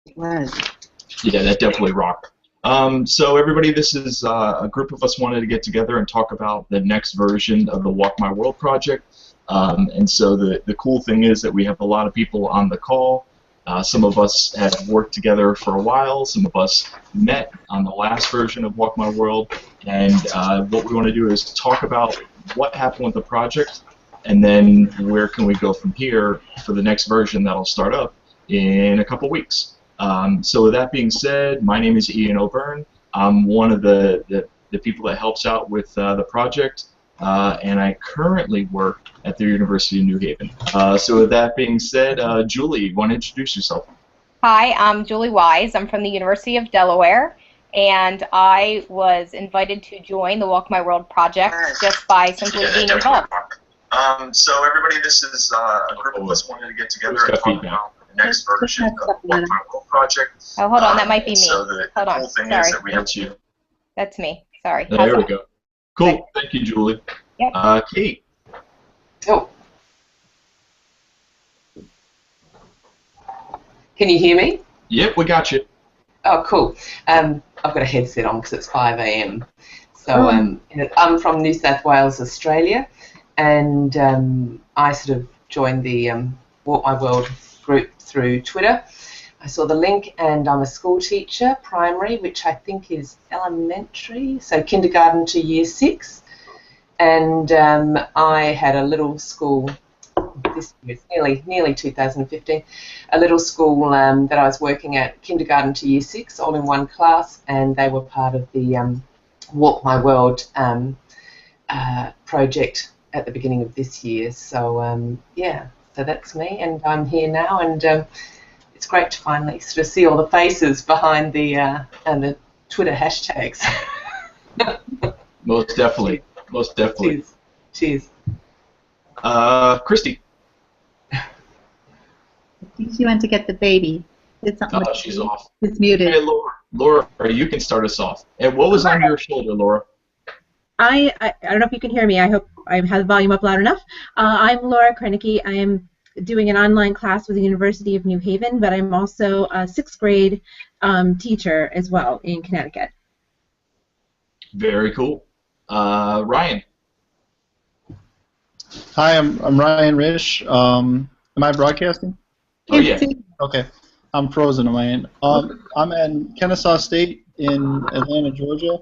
It was. Yeah, that definitely rocked. So everybody, this is a group of us wanted to get together and talk about the next version of the Walk My World project. And so the cool thing is that we have a lot of people on the call. Some of us have worked together for a while. Some of us met on the last version of Walk My World. And what we want to do is talk about what happened with the project, and then where can we go from here for the next version that'll start up in a couple weeks. So with that being said, my name is Ian O'Byrne. I'm one of the people that helps out with the project, and I currently work at the University of New Haven. So with that being said, Julie, you want to introduce yourself? Hi, I'm Julie Wise. I'm from the University of Delaware, and I was invited to join the Walk My World project just by simply being involved. So everybody, this is a group of us wanted to get together and talk about the next version of the Walk My World project. Oh, hold on, that might be me. So the cool thing is that we have you. That's me. Sorry. There we go. Cool. Thank you, Julie. Yep. Kate. Oh. Can you hear me? Yep, we got you. Oh, cool. I've got a headset on because it's 5 a.m. So I'm from New South Wales, Australia, and I sort of joined the Walk My World group through Twitter. I saw the link, and I'm a school teacher, primary, which I think is elementary, so kindergarten to year 6. And I had a little school, this year, it's nearly 2015, a little school that I was working at, kindergarten to year 6, all in one class, and they were part of the Walk My World project at the beginning of this year. So yeah, so that's me, and I'm here now, and it's great to finally sort of see all the faces behind the and the Twitter hashtags. Most definitely. Most definitely. Cheers. Christy. I think she went to get the baby. Did something. Oh, she's off. It's muted. Hey, Laura, you can start us off. And what was on your shoulder, Laura? I don't know if you can hear me. I hope I have the volume up loud enough. I'm Laura Krenicki. I am doing an online class with the University of New Haven, but I'm also a 6th grade teacher as well in Connecticut. Very cool. Ryan. Hi, I'm Ryan Risch. Am I broadcasting? Oh, yeah. Okay. I'm frozen on my end. I'm in Kennesaw State in Atlanta, Georgia,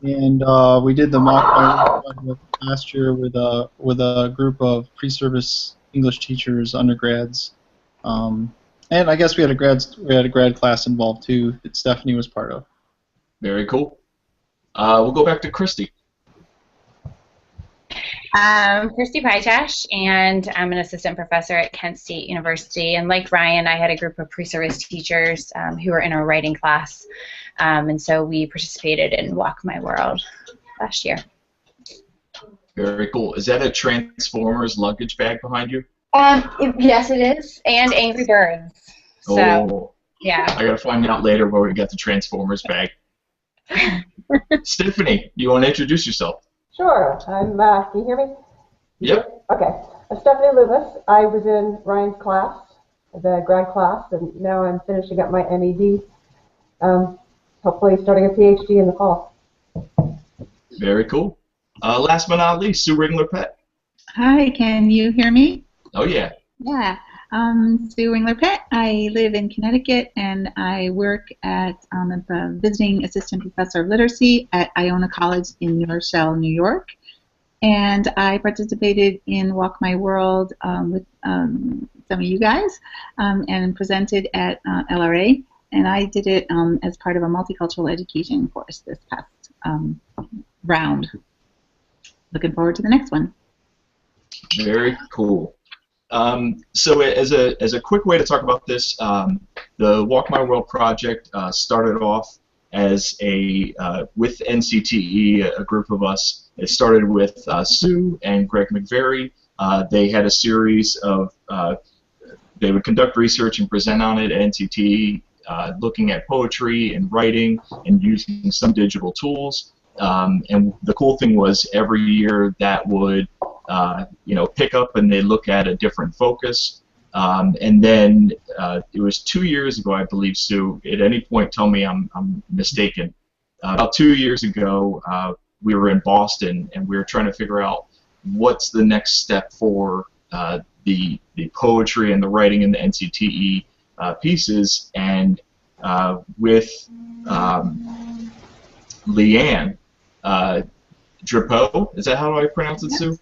and we did the mock project last year with a group of pre-service English teachers, undergrads, and I guess we had a grad class involved too that Stephanie was part of. Very cool. We'll go back to Christy. Christy Pytash, and I'm an assistant professor at Kent State University. And like Ryan, I had a group of pre-service teachers who were in a writing class, and so we participated in Walk My World last year. Very cool. Is that a Transformers luggage bag behind you? Yes, it is, and Angry Birds. So, oh, yeah. I gotta find out later where we got the Transformers bag. Stephanie, you want to introduce yourself? Sure. Can you hear me? Yep. Okay. I'm Stephanie Loomis. I was in Ryan's class, the grad class, and now I'm finishing up my MED. Hopefully starting a PhD in the fall. Very cool. Last but not least, Sue Ringler-Pett. Hi, can you hear me? Oh, yeah. Yeah. Sue Ringler-Pett. I live in Connecticut, and I work at the visiting assistant professor of literacy at Iona College in New Rochelle, New York. And I participated in Walk My World with some of you guys and presented at LRA. And I did it as part of a multicultural education course this past round. Looking forward to the next one. Very cool. So as a quick way to talk about this, the Walk My World project started off as with NCTE, a group of us. It started with Sue and Greg McVeary. They had a series of, they would conduct research and present on it at NCTE, looking at poetry and writing and using some digital tools. And the cool thing was every year that would pick up and they look at a different focus. And then it was 2 years ago, I believe, Sue. At any point, tell me I'm mistaken. About 2 years ago, we were in Boston, and we were trying to figure out what's the next step for the poetry and the writing in the NCTE pieces. And with Leanne Drapeau, is that how I pronounce it, Sue?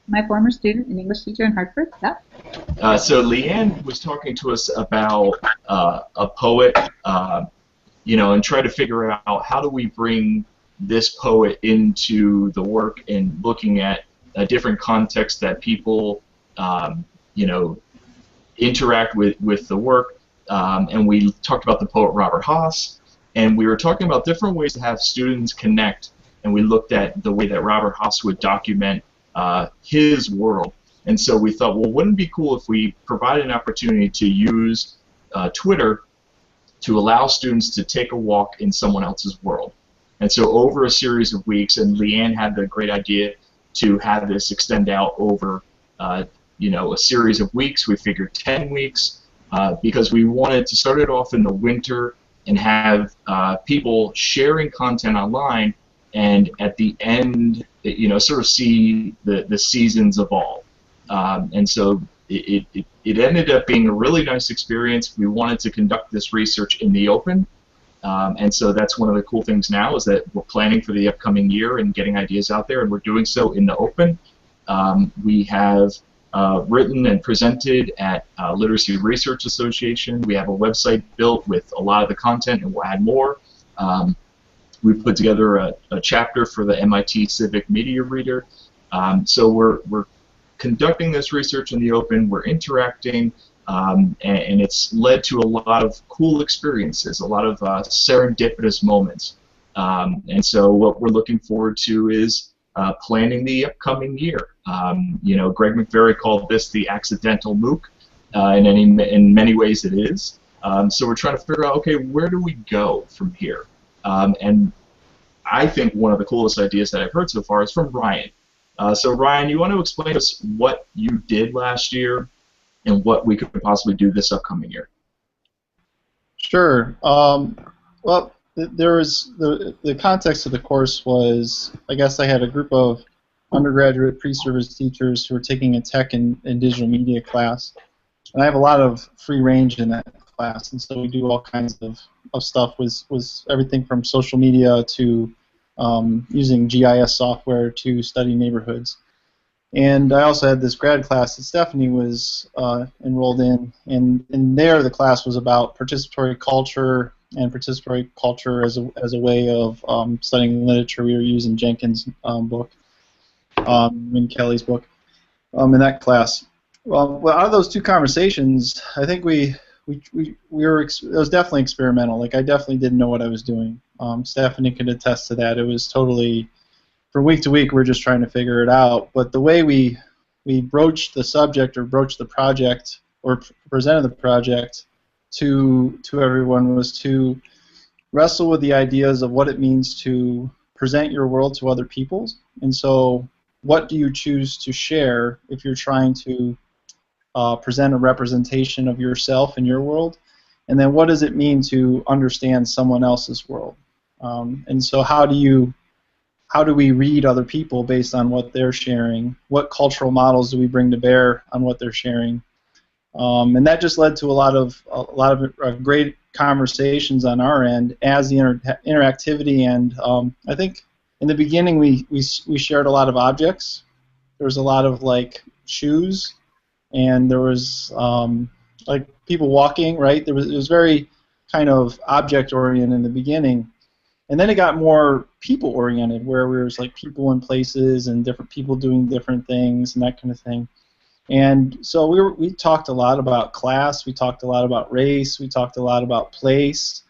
My former student and English teacher in Hartford. Yeah. So Leanne was talking to us about a poet, and try to figure out how do we bring this poet into the work and looking at a different context that people, interact with the work. And we talked about the poet Robert Haas, and we were talking about different ways to have students connect, and we looked at the way that Robert Haas would document his world. And so we thought, well, wouldn't it be cool if we provided an opportunity to use Twitter to allow students to take a walk in someone else's world? And so over a series of weeks, and Leanne had the great idea to have this extend out over a series of weeks. We figured 10 weeks because we wanted to start it off in the winter and have people sharing content online, and at the end, sort of see the seasons evolve. And so it ended up being a really nice experience. We wanted to conduct this research in the open, and so that's one of the cool things now is that we're planning for the upcoming year and getting ideas out there, and we're doing so in the open. We have written and presented at Literacy Research Association. We have a website built with a lot of the content, and we'll add more. We've put together a chapter for the MIT Civic Media Reader. So we're conducting this research in the open. We're interacting, and it's led to a lot of cool experiences, a lot of serendipitous moments. And so what we're looking forward to is planning the upcoming year. Greg McVerry called this the accidental MOOC, and in many ways it is. So we're trying to figure out, okay, where do we go from here? And I think one of the coolest ideas that I've heard so far is from Ryan. So Ryan, you want to explain to us what you did last year and what we could possibly do this upcoming year? Sure. Well, there was the context of the course was, I guess I had a group of undergraduate pre-service teachers who were taking a tech and digital media class, and I have a lot of free range in that class, and so we do all kinds of stuff. Was everything from social media to using GIS software to study neighborhoods. And I also had this grad class that Stephanie was enrolled in, and there the class was about participatory culture and participatory culture as a way of studying literature. We were using Jenkins' book, and Kelly's book in that class. Well, out of those two conversations, I think we were, it was definitely experimental. Like, I definitely didn't know what I was doing. Stephanie could attest to that. It was totally, from week to week, we're just trying to figure it out. But the way we broached the subject or broached the project or presented the project to everyone was to wrestle with the ideas of what it means to present your world to other people. And so what do you choose to share if you're trying to present a representation of yourself and your world? And then what does it mean to understand someone else's world? And so how do we read other people based on what they're sharing? What cultural models do we bring to bear on what they're sharing? And that just led to a lot of great conversations on our end as the interactivity. And I think in the beginning we shared a lot of objects. There was a lot of like shoes, and there was like people walking. Right? It was very kind of object oriented in the beginning. And then it got more people-oriented, where we was like people in places and different people doing different things and that kind of thing. And so we talked a lot about class, we talked a lot about race, we talked a lot about place.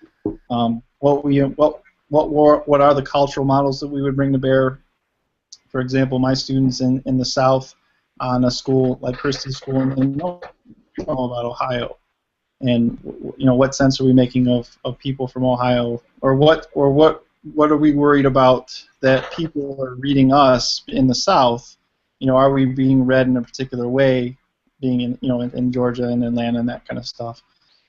What are the cultural models that we would bring to bear? For example, my students in the South on a school like Christie School in know about Ohio. And what sense are we making of people from Ohio, or what are we worried about that people are reading us in the South? Are we being read in a particular way being in in Georgia and Atlanta and that kind of stuff.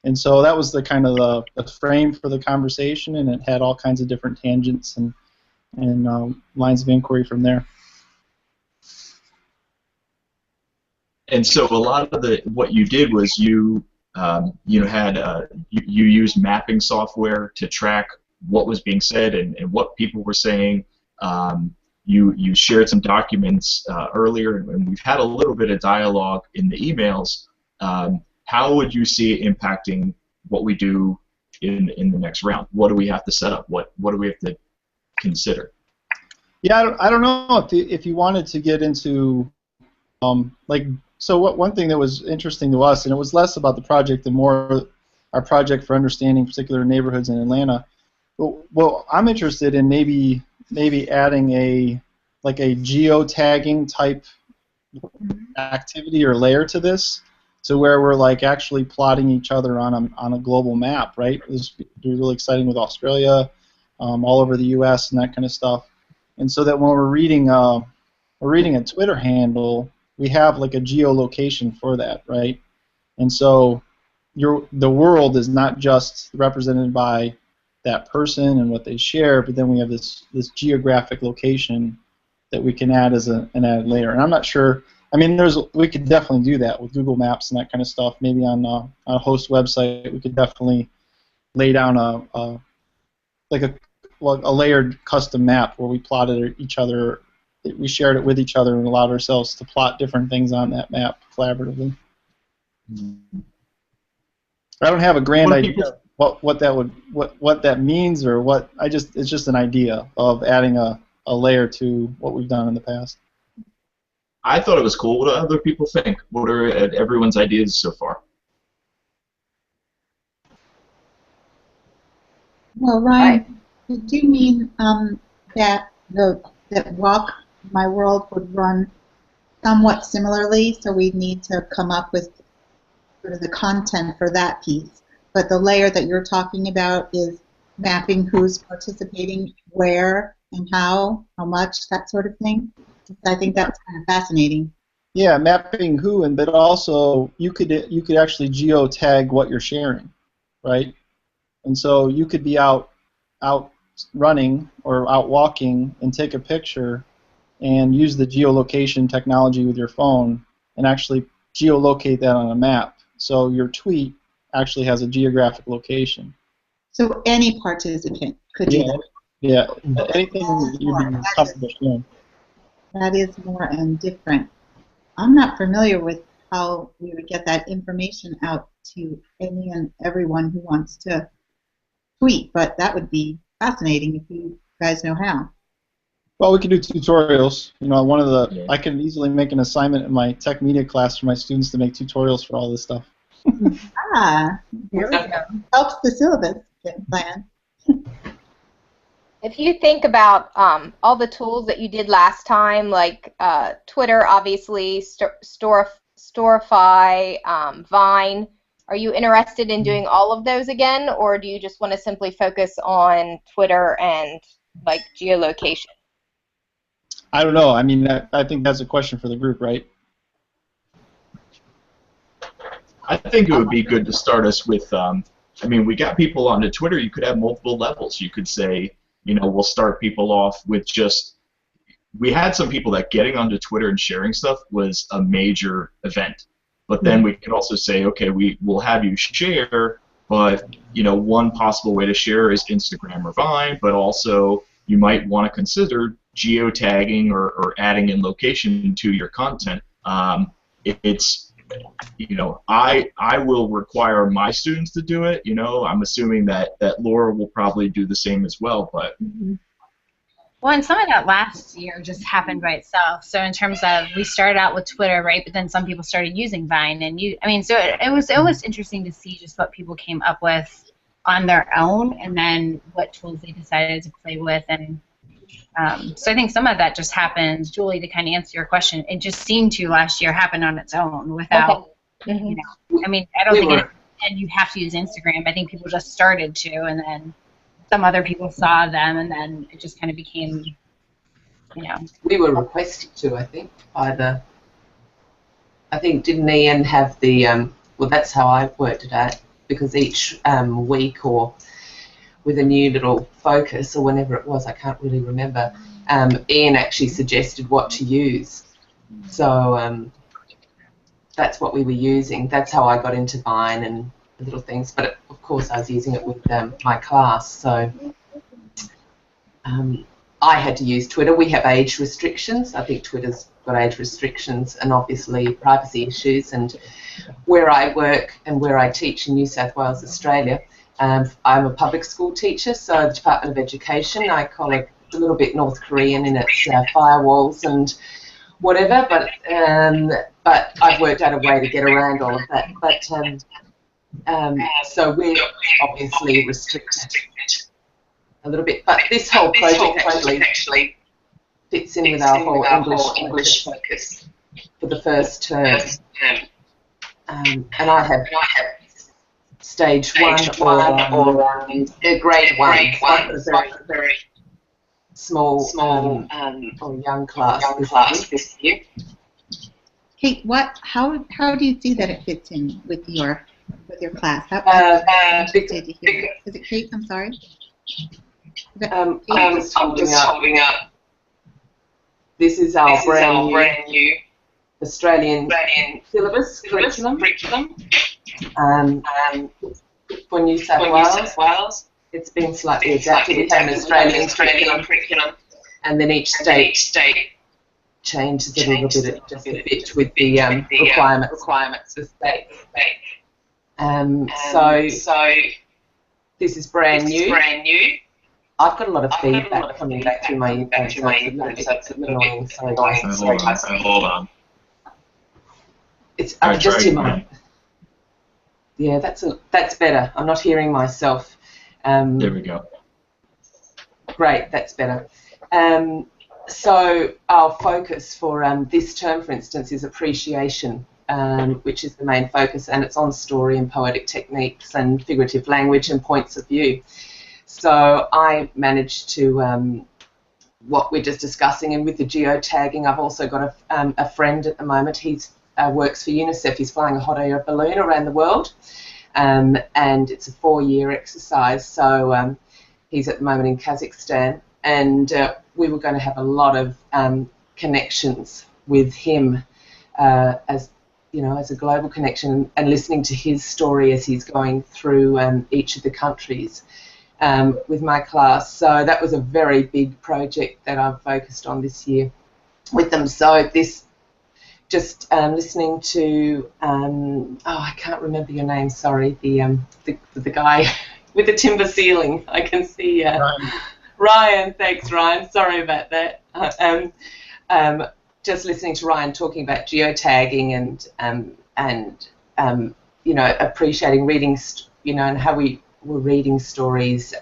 And so that was the kind of the frame for the conversation, and it had all kinds of different tangents and lines of inquiry from there. And so a lot of what you did was you used mapping software to track what was being said and what people were saying. You shared some documents earlier, and we've had a little bit of dialogue in the emails. How would you see it impacting what we do in the next round? What do we have to set up? What do we have to consider? Yeah, I don't know if you wanted to get into one thing that was interesting to us, and it was less about the project and more our project for understanding particular neighborhoods in Atlanta. Well, I'm interested in maybe adding a geotagging type activity or layer to this. So where we're actually plotting each other on a global map, right? This would be really exciting with Australia, all over the U.S. and that kind of stuff. And so that when we're reading a Twitter handle, we have a geolocation for that, right? And so the world is not just represented by that person and what they share, but then we have this geographic location that we can add as an added layer. And I'm not sure. I mean, we could definitely do that with Google Maps and that kind of stuff. Maybe on a host website, we could definitely lay down a layered custom map where we plotted each other. We shared it with each other and allowed ourselves to plot different things on that map collaboratively. I don't have a grand idea what that means or what. It's just an idea of adding a layer to what we've done in the past. I thought it was cool. What do other people think? What are everyone's ideas so far? Well, Ryan, did you mean that Walk My World would run somewhat similarly, so we'd need to come up with sort of the content for that piece, but the layer that you're talking about is mapping who's participating, where, and how much, that sort of thing? I think that's kind of fascinating. Yeah, mapping who, but also you could actually geotag what you're sharing, right? And so you could be out running or out walking and take a picture and use the geolocation technology with your phone and actually geolocate that on a map. So your tweet actually has a geographic location. So any participant could do that? Yeah, anything you'd be comfortable sharing. That is more and different. I'm not familiar with how we would get that information out to any and everyone who wants to tweet, but that would be fascinating if you guys know how. Well, we can do tutorials. I can easily make an assignment in my tech media class for my students to make tutorials for all this stuff. There we go. Helps the syllabus get planned. If you think about all the tools that you did last time, like Twitter, obviously, Storify, Vine, are you interested in doing all of those again, or do you just want to simply focus on Twitter and geolocation? I don't know. I mean, I think that's a question for the group, right? I think it would be good to start us with, we got people onto Twitter. You could have multiple levels. You could say, we'll start people off with we had some people that getting onto Twitter and sharing stuff was a major event. But then we could also say, okay, we'll have you share, but, one possible way to share is Instagram or Vine, but also you might want to consider geotagging or adding in location to your content. I will require my students to do it. I'm assuming that Laura will probably do the same as well. But well, and some of that last year just happened by itself. So in terms of we started out with Twitter, right? But then some people started using Vine, and so it was interesting to see just what people came up with on their own, and then what tools they decided to play with, and so I think some of that just happened, Julie, to kind of answer your question. It just seemed to last year happen on its own without, I don't think and you have to use Instagram. I think people just started to, and then some other people saw them, and then it just kind of became, We were requested to, I think, by the I think, didn't Ian have the, well, that's how I worked it out, because each week or with a new little focus or whenever it was, I can't really remember, Ian actually suggested what to use. So that's what we were using. That's how I got into Vine and little things. But of course, I was using it with my class. So I had to use Twitter. We have age restrictions. I think Twitter's got age restrictions and obviously privacy issues. And where I work and where I teach in New South Wales, Australia, I'm a public school teacher, so the Department of Education, I call it a little bit North Korean in its firewalls and whatever, but I've worked out a way to get around all of that. But so we're obviously restricted a little bit. But this whole project actually fits in with our whole English focus for the first term. And I have stage one or grade one, very small or young class this year. Kate, how do you see that it fits in with your class? How is it Kate? I'm sorry. I'm just holding up. This is our brand new Australian syllabus curriculum. For New South Wales, it's been slightly adapted. We have an Australian curriculum, and then each state changes it a little bit just to fit with the requirements of the state. So this is brand new. I've got a lot of feedback coming back through my earphones, so it's a little annoying. Sorry, guys. Hold on. I'm just in my. Yeah, that's better. I'm not hearing myself. There we go. Great, that's better. So our focus for this term, for instance, is appreciation, which is the main focus, and it's on story and poetic techniques and figurative language and points of view. So I managed to, what we're just discussing, and with the geotagging, I've also got a friend at the moment. He's works for UNICEF. He's flying a hot air balloon around the world, and it's a 4-year exercise. So he's at the moment in Kazakhstan, and we were going to have a lot of connections with him as a global connection, and listening to his story as he's going through each of the countries with my class. So that was a very big project that I've focused on this year with them. So this. Just listening to, I can't remember your name, sorry, the guy with the timber ceiling. I can see Ryan. Thanks, Ryan. Sorry about that. Just listening to Ryan talking about geotagging and appreciating reading, and how we were reading stories,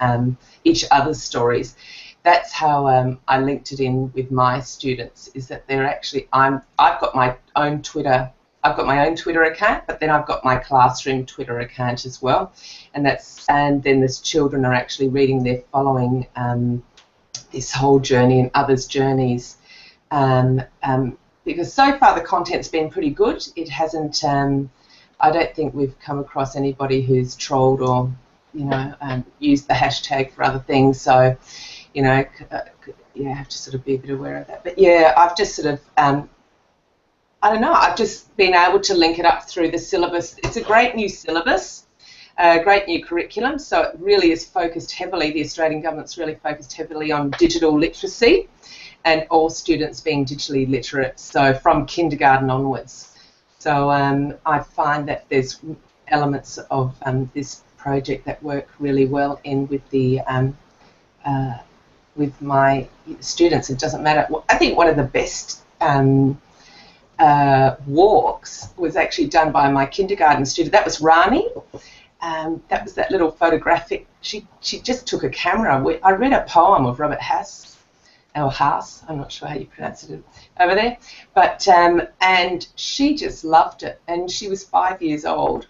each other's stories. That's how I linked it in with my students. Is that they're actually I've got my own Twitter. I've got my own Twitter account, but then I've got my classroom Twitter account as well. And then the children are actually reading. They're following this whole journey and others' journeys. Because so far the content's been pretty good. It hasn't. I don't think we've come across anybody who's trolled or used the hashtag for other things. So. You have to sort of be a bit aware of that. But yeah, I've just sort of, I don't know, I've just been able to link it up through the syllabus. It's a great new syllabus, a great new curriculum, so it really is focused heavily, the Australian government's really focused heavily on digital literacy and all students being digitally literate, so from kindergarten onwards. So I find that there's elements of this project that work really well in with the with my students. It doesn't matter. I think one of the best walks was actually done by my kindergarten student. That was Rani. That was that little photographic. She just took a camera. I read a poem of Robert Hass, or Haas. I'm not sure how you pronounce it over there. But and she just loved it. And she was 5 years old.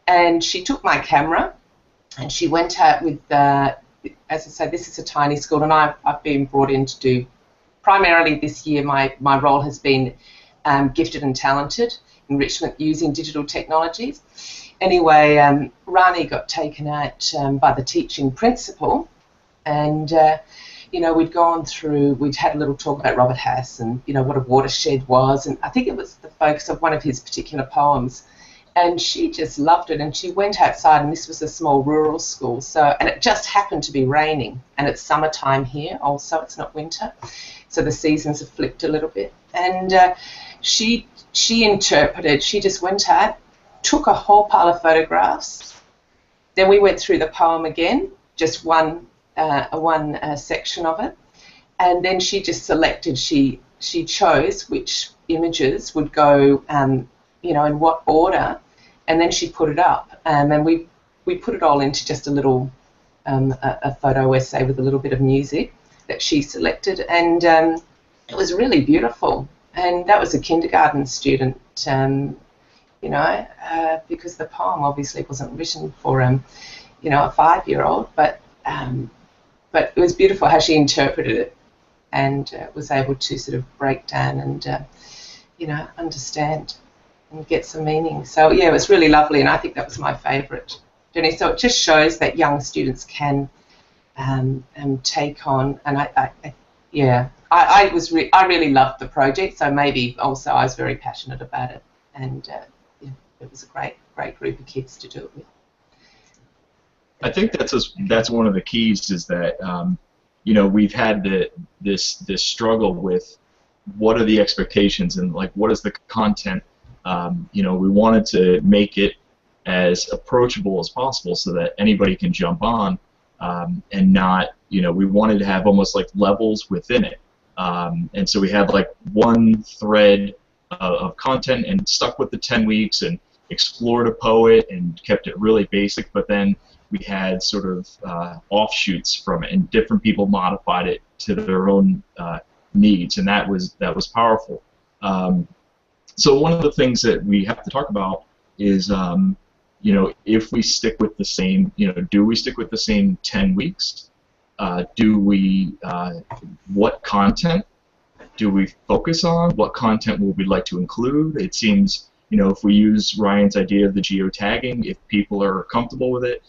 And she took my camera, and she went out with. As I say, this is a tiny school, and I've been brought in to do, primarily this year, my role has been gifted and talented enrichment using digital technologies. Anyway, Rani got taken out by the teaching principal, and you know, we'd had a little talk about Robert Hass and, you know, what a watershed was, and I think it was the focus of one of his particular poems. And she just loved it, and she went outside, and this was a small rural school, and it just happened to be raining, and it's summertime here also, it's not winter, so the seasons have flipped a little bit. And she interpreted, she just went out, took a whole pile of photographs, then we went through the poem again, just one section of it, and then she just selected, she chose which images would go, you know, in what order, and then she put it up, and we put it all into just a little a photo essay with a little bit of music that she selected, and it was really beautiful. And that was a kindergarten student, you know, because the poem obviously wasn't written for you know, a 5-year-old, but it was beautiful how she interpreted it and was able to sort of break down and you know, understand and get some meaning. So yeah, it was really lovely, and I think that was my favourite, Jenny. So it just shows that young students can take on, and I really loved the project. So maybe also I was very passionate about it, and yeah, it was a great group of kids to do it with. I think that's one of the keys, is that you know, we've had this struggle with what are the expectations and like what is the content. You know, we wanted to make it as approachable as possible so that anybody can jump on, and not, you know, we wanted to have almost like levels within it. And so we had like one thread of content and stuck with the 10 weeks and explored a poet and kept it really basic, but then we had sort of offshoots from it, and different people modified it to their own needs, and that was powerful. So one of the things that we have to talk about is, you know, if we stick with the same, you know, do we stick with the same 10 weeks? Do we, what content do we focus on? What content would we like to include? It seems, you know, if we use Ryan's idea of the geotagging, if people are comfortable with it,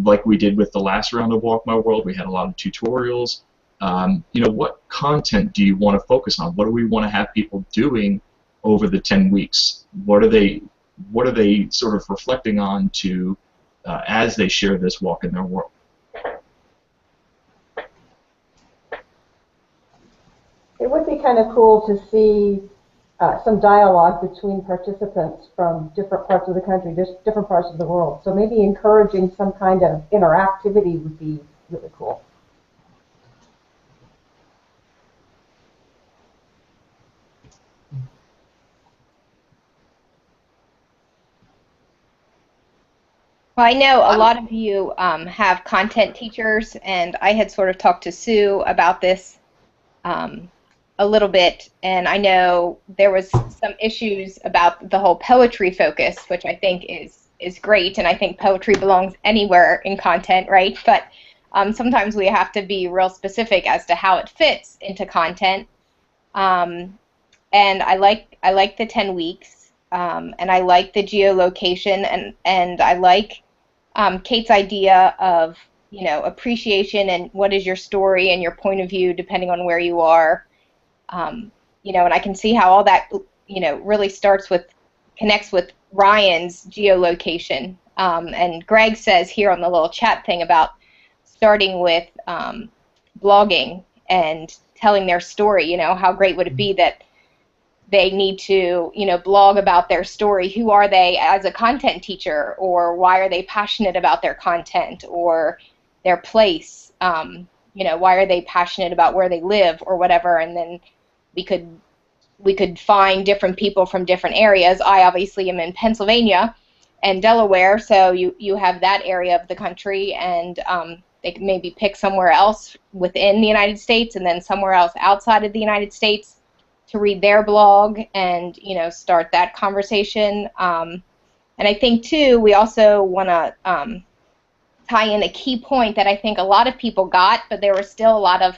like we did with the last round of Walk My World, we had a lot of tutorials. You know, what content do you want to focus on? What do we want to have people doing over the 10 weeks? What are they sort of reflecting on to as they share this walk in their world? It would be kind of cool to see some dialogue between participants from different parts of the country, different parts of the world. So maybe encouraging some kind of interactivity would be really cool. Well, I know a lot of you have content teachers, and I had sort of talked to Sue about this a little bit, and I know there was some issues about the whole poetry focus, which I think is great, and I think poetry belongs anywhere in content, right? But sometimes we have to be real specific as to how it fits into content. And I like the 10 weeks, and I like the geolocation, and I like Kate's idea of, you know, appreciation and what is your story and your point of view depending on where you are. You know, and I can see how all that, you know, really connects with Ryan's geolocation. And Greg says here on the little chat thing about starting with blogging and telling their story. You know, how great would it be that they need to, you know, blog about their story. Who are they as a content teacher, or why are they passionate about their content or their place? You know, why are they passionate about where they live or whatever? And then we could find different people from different areas. I obviously am in Pennsylvania and Delaware, so you have that area of the country, and they could maybe pick somewhere else within the United States and then somewhere else outside of the United States to read their blog and, you know, start that conversation. And I think, too, we also want to tie in a key point that I think a lot of people got, but there were still a lot of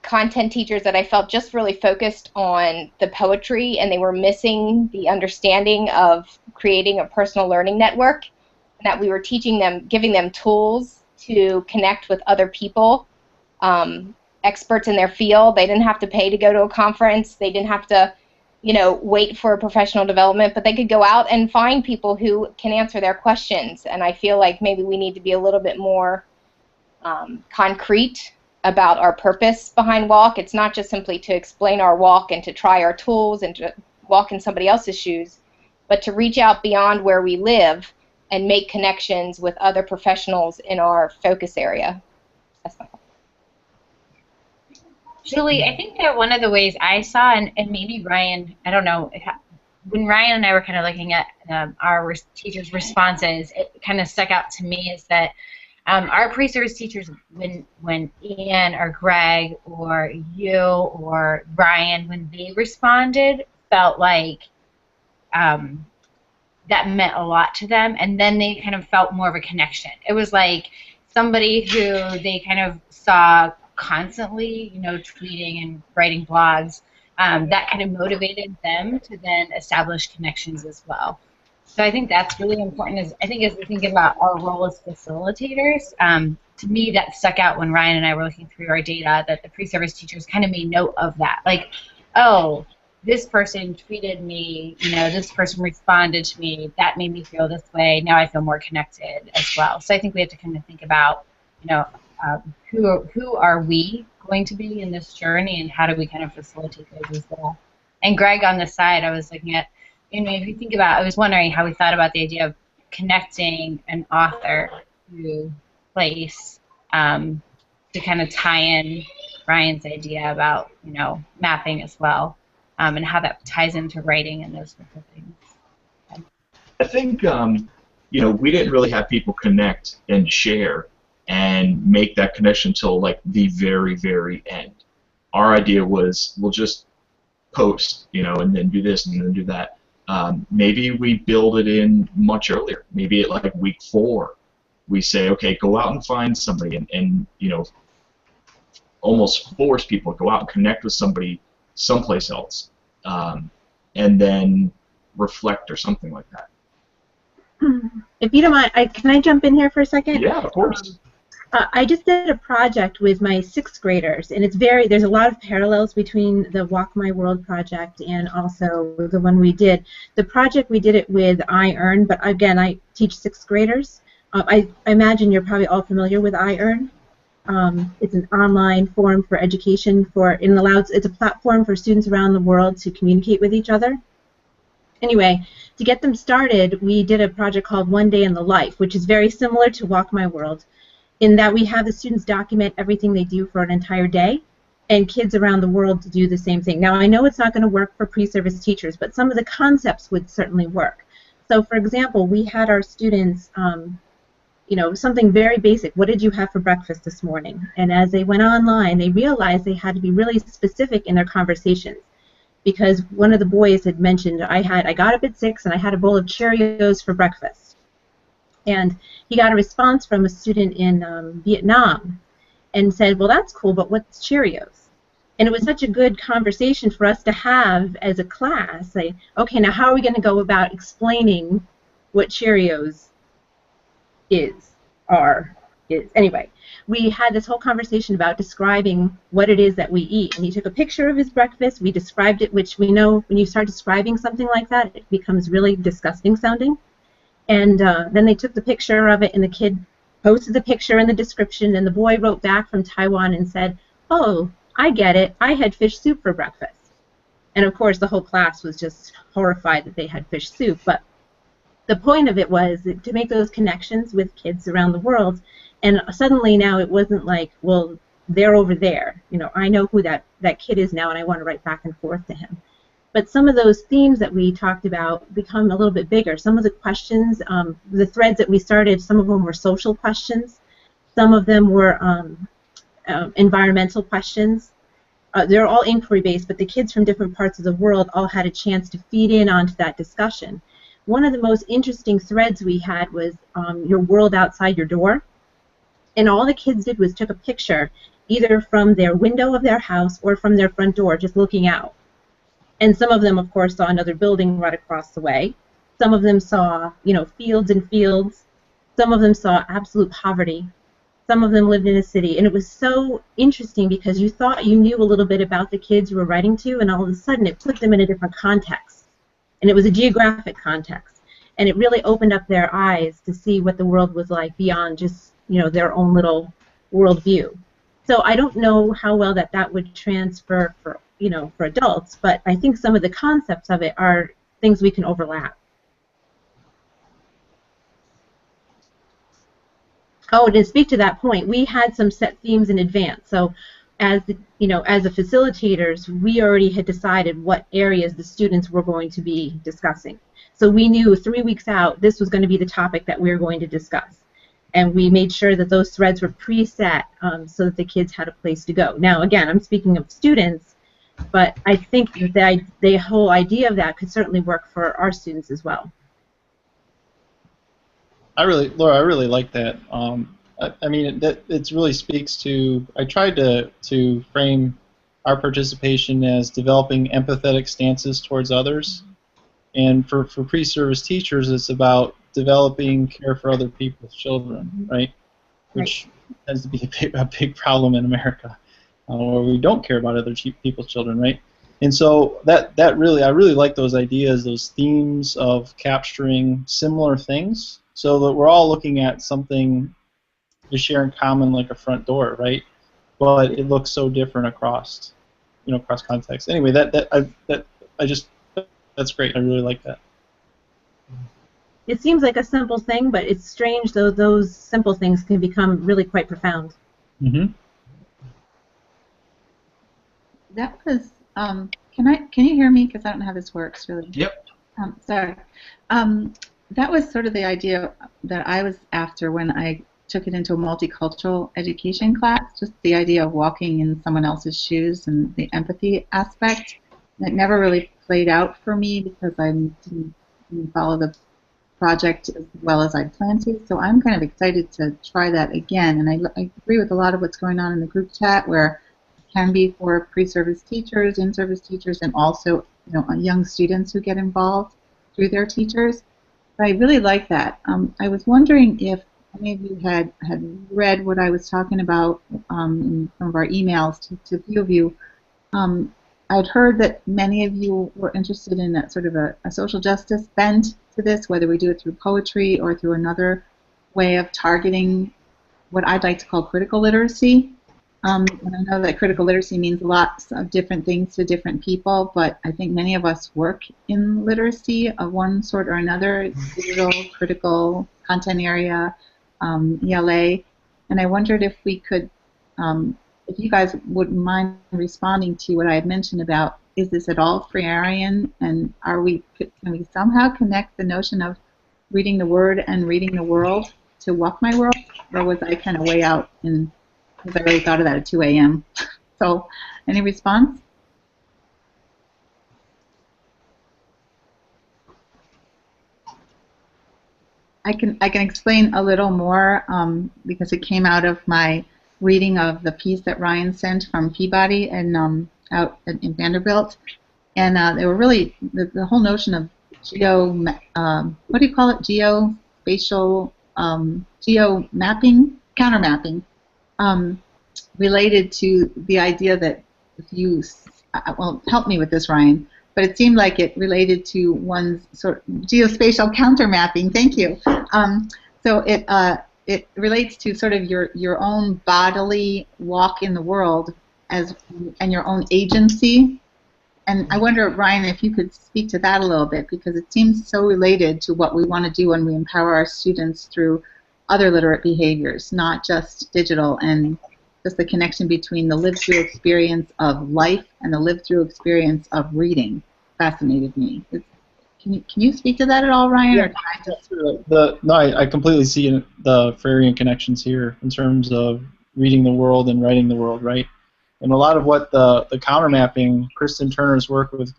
content teachers that I felt just really focused on the poetry, and they were missing the understanding of creating a personal learning network, and that we were teaching them, giving them tools to connect with other people, experts in their field. They didn't have to pay to go to a conference. They didn't have to, you know, wait for professional development, but they could go out and find people who can answer their questions. And I feel like maybe we need to be a little bit more concrete about our purpose behind walk. It's not just simply to explain our walk and to try our tools and to walk in somebody else's shoes, but to reach out beyond where we live and make connections with other professionals in our focus area. That's my point. Julie, I think that one of the ways I saw, and maybe Ryan, I don't know, when Ryan and I were kind of looking at our teachers' responses, it kind of stuck out to me is that our pre-service teachers, when Ian or Greg or you or Ryan, when they responded, felt like that meant a lot to them, and then they kind of felt more of a connection. It was like somebody who they kind of saw constantly, you know, tweeting and writing blogs, that kind of motivated them to then establish connections as well. So I think that's really important. As we think about our role as facilitators, to me that stuck out when Ryan and I were looking through our data, that the pre-service teachers kind of made note of that. Like, oh, this person tweeted me, you know, this person responded to me, that made me feel this way, now I feel more connected as well. So I think we have to kind of think about, you know, who are we going to be in this journey, and how do we kind of facilitate those as well. And Greg, on the side, I was looking at, you know, if you think about, I was wondering how we thought about the idea of connecting an author to place to kind of tie in Ryan's idea about, you know, mapping as well, and how that ties into writing and those sorts of things. I think, you know, we didn't really have people connect and share and make that connection till like the very, very end. Our idea was we'll just post, you know, and then do this and then do that. Maybe we build it in much earlier. Maybe at like week 4, we say, okay, go out and find somebody, and you know, almost force people to go out and connect with somebody someplace else, and then reflect or something like that. If you don't mind, can I jump in here for a second? Yeah, of course. I just did a project with my 6th graders, and there's a lot of parallels between the Walk My World project and also the one we did. The project, we did it with iEarn, but again, I teach 6th graders. I imagine you're probably all familiar with iEarn. It's an online forum for education it's a platform for students around the world to communicate with each other. Anyway, to get them started, we did a project called One Day in the Life, which is very similar to Walk My World, in that we have the students document everything they do for an entire day, and kids around the world to do the same thing. Now, I know it's not going to work for pre-service teachers, but some of the concepts would certainly work. So, for example, we had our students, you know, something very basic. What did you have for breakfast this morning? And as they went online, they realized they had to be really specific in their conversations, because one of the boys had mentioned, I got up at 6 and I had a bowl of Cheerios for breakfast. And he got a response from a student in Vietnam and said, well, that's cool, but what's Cheerios? And it was such a good conversation for us to have as a class. Like, okay, now how are we going to go about explaining what Cheerios is? Anyway, we had this whole conversation about describing what it is that we eat. And he took a picture of his breakfast. We described it, which we know when you start describing something like that, it becomes really disgusting sounding. And then they took the picture of it, and the kid posted the picture in the description, and the boy wrote back from Taiwan and said, oh, I get it. I had fish soup for breakfast. And, of course, the whole class was just horrified that they had fish soup. But the point of it was to make those connections with kids around the world. And suddenly now it wasn't like, well, they're over there. You know, I know who that kid is now, and I want to write back and forth to him. But some of those themes that we talked about become a little bit bigger. Some of the questions, the threads that we started, some of them were social questions. Some of them were environmental questions. They're all inquiry-based, but the kids from different parts of the world all had a chance to feed in onto that discussion. One of the most interesting threads we had was your world outside your door. And all the kids did was took a picture either from their window of their house or from their front door, just looking out. And some of them, of course, saw another building right across the way. Some of them saw, fields and fields. Some of them saw absolute poverty. Some of them lived in a city. And it was so interesting because you thought you knew a little bit about the kids you were writing to, and all of a sudden it put them in a different context. And it was a geographic context. And it really opened up their eyes to see what the world was like beyond just, their own little worldview. So I don't know how well that would transfer for adults, but I think some of the concepts of it are things we can overlap. Oh, to speak to that point, we had some set themes in advance. So as the facilitators, we already had decided what areas the students were going to be discussing. So we knew 3 weeks out this was going to be the topic that we were going to discuss. And we made sure that those threads were preset so that the kids had a place to go. Now, again, I'm speaking of students, but I think that the whole idea of that could certainly work for our students as well. Laura, I really like that. I mean, it really speaks to. I tried to frame our participation as developing empathetic stances towards others, and for pre-service teachers, it's about developing care for other people's children, right? Which tends to be a big problem in America, where we don't care about other people's children, right? And so I really like those ideas, those themes of capturing similar things, so that we're all looking at something to share in common, like a front door, right? But it looks so different across, across context. Anyway, that's great. I really like that. It seems like a simple thing, but it's strange though those simple things can become really quite profound. Mm-hmm. That was. Can you hear me? Because I don't know how this works really. Yep. Sorry. That was sort of the idea that I was after when I took it into a multicultural education class. Just the idea of walking in someone else's shoes and the empathy aspect. It never really played out for me because I didn't follow the project as well as I planned to. So I'm kind of excited to try that again. And I agree with a lot of what's going on in the group chat, where it can be for pre-service teachers, in-service teachers, and also young students who get involved through their teachers. But I really like that. I was wondering if any of you had read what I was talking about in some of our emails to a few of you. I'd heard that many of you were interested in that sort of a social justice bent to this, whether we do it through poetry or through another way of targeting what I'd like to call critical literacy. And I know that critical literacy means lots of different things to different people, but I think many of us work in literacy of one sort or another, digital, critical, content area, ELA, and I wondered if we could, if you guys wouldn't mind responding to what I had mentioned about, is this at all Freirean, and can we somehow connect the notion of reading the word and reading the world to Walk My World, or was I kind of way out in, because I really thought of that at 2 a.m. So, any response? I can explain a little more because it came out of my reading of the piece that Ryan sent from Peabody and out in Vanderbilt, and they were really the whole notion of what do you call it? Geospatial geo-mapping, counter-mapping, related to the idea that if you well, help me with this, Ryan. But it seemed like it related to one's sort of geospatial counter-mapping. Thank you. So it relates to sort of your own bodily walk in the world and your own agency. And I wonder, Ryan, if you could speak to that a little bit, because it seems so related to what we want to do when we empower our students through other literate behaviors, not just digital, and just the connection between the lived-through experience of life and the lived-through experience of reading fascinated me. Can you speak to that at all, Ryan? Yeah, I completely see the Freirean connections here in terms of reading the world and writing the world, right? And a lot of what the countermapping, Kristen Turner's work with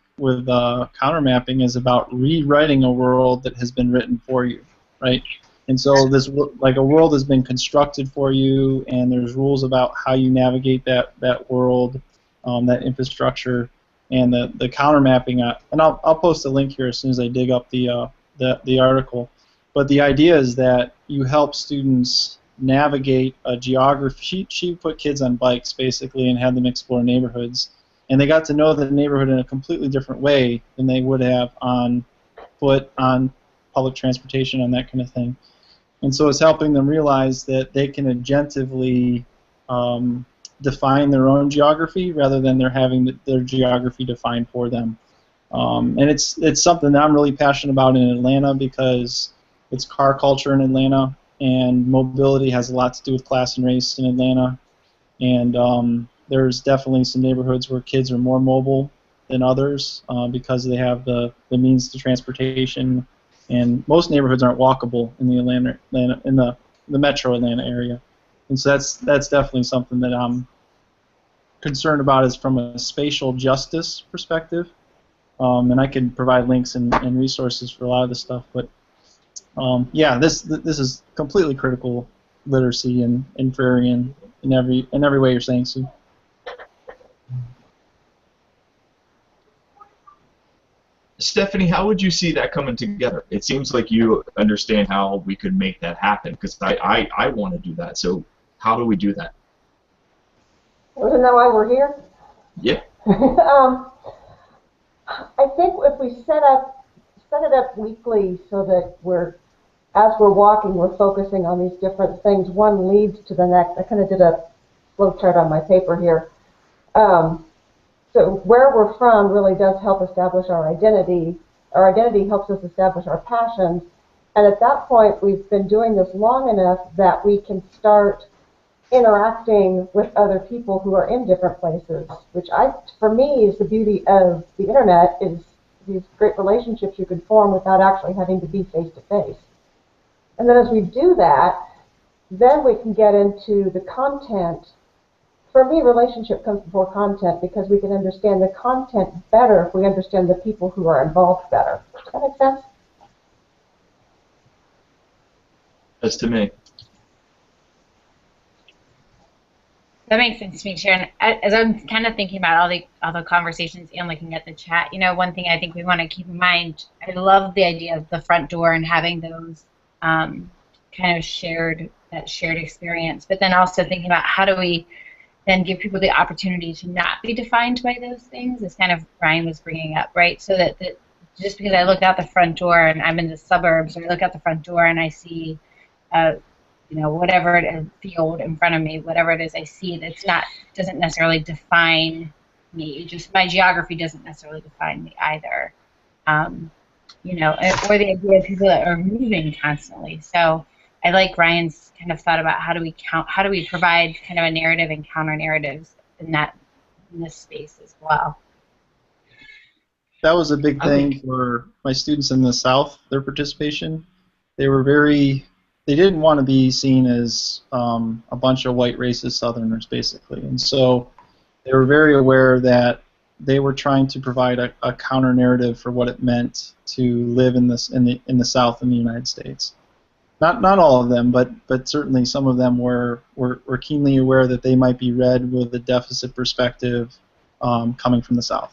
countermapping is about rewriting a world that has been written for you, right? And so this, like, a world has been constructed for you, and there's rules about how you navigate that world, that infrastructure, and the counter mapping. And I'll post a link here as soon as I dig up the article. But the idea is that you help students navigate a geography. She put kids on bikes basically and had them explore neighborhoods, and they got to know the neighborhood in a completely different way than they would have on foot, on public transportation, on that kind of thing. And so it's helping them realize that they can agentively define their own geography rather than they're having their geography defined for them. And it's something that I'm really passionate about in Atlanta because it's car culture in Atlanta, and mobility has a lot to do with class and race in Atlanta. And there's definitely some neighborhoods where kids are more mobile than others because they have the means to transportation. And most neighborhoods aren't walkable in the the metro Atlanta area. And so that's definitely something that I'm concerned about, is from a spatial justice perspective. And I can provide links and resources for a lot of this stuff. But yeah, this is completely critical literacy and Farrian in every way you're saying, Sue. Stephanie, how would you see that coming together? It seems like you understand how we could make that happen, because I want to do that. So how do we do that? Isn't that why we're here? Yeah. I think if we set it up weekly so that as we're walking, we're focusing on these different things. One leads to the next. I kind of did a flow chart on my paper here. So where we're from really does help establish our identity. Our identity helps us establish our passions. And at that point, we've been doing this long enough that we can start interacting with other people who are in different places, which for me is the beauty of the internet, is these great relationships you can form without actually having to be face to face. And then as we do that, then we can get into the content. For me, relationship comes before content, because we can understand the content better if we understand the people who are involved better. Does that make sense? That's to me. That makes sense to me, Sharon. As I'm kind of thinking about all the conversations and looking at the chat, one thing I think we want to keep in mind, I love the idea of the front door and having those kind of shared experience, but then also thinking about how do we then give people the opportunity to not be defined by those things, as kind of Ryan was bringing up, right? So that just because I look out the front door and I'm in the suburbs, or I look out the front door and I see whatever it is, field in front of me, whatever it is I see, doesn't necessarily define me. Just my geography doesn't necessarily define me either. Or the idea of people that are moving constantly. So I like Ryan's kind of thought about how do we provide kind of a narrative and counter narratives in this space as well. That was a big thing for my students in the South, their participation. They didn't want to be seen as a bunch of white racist Southerners, basically. And so they were very aware that they were trying to provide a counter narrative for what it meant to live in the South in the United States. Not all of them, but certainly some of them were keenly aware that they might be read with a deficit perspective coming from the South.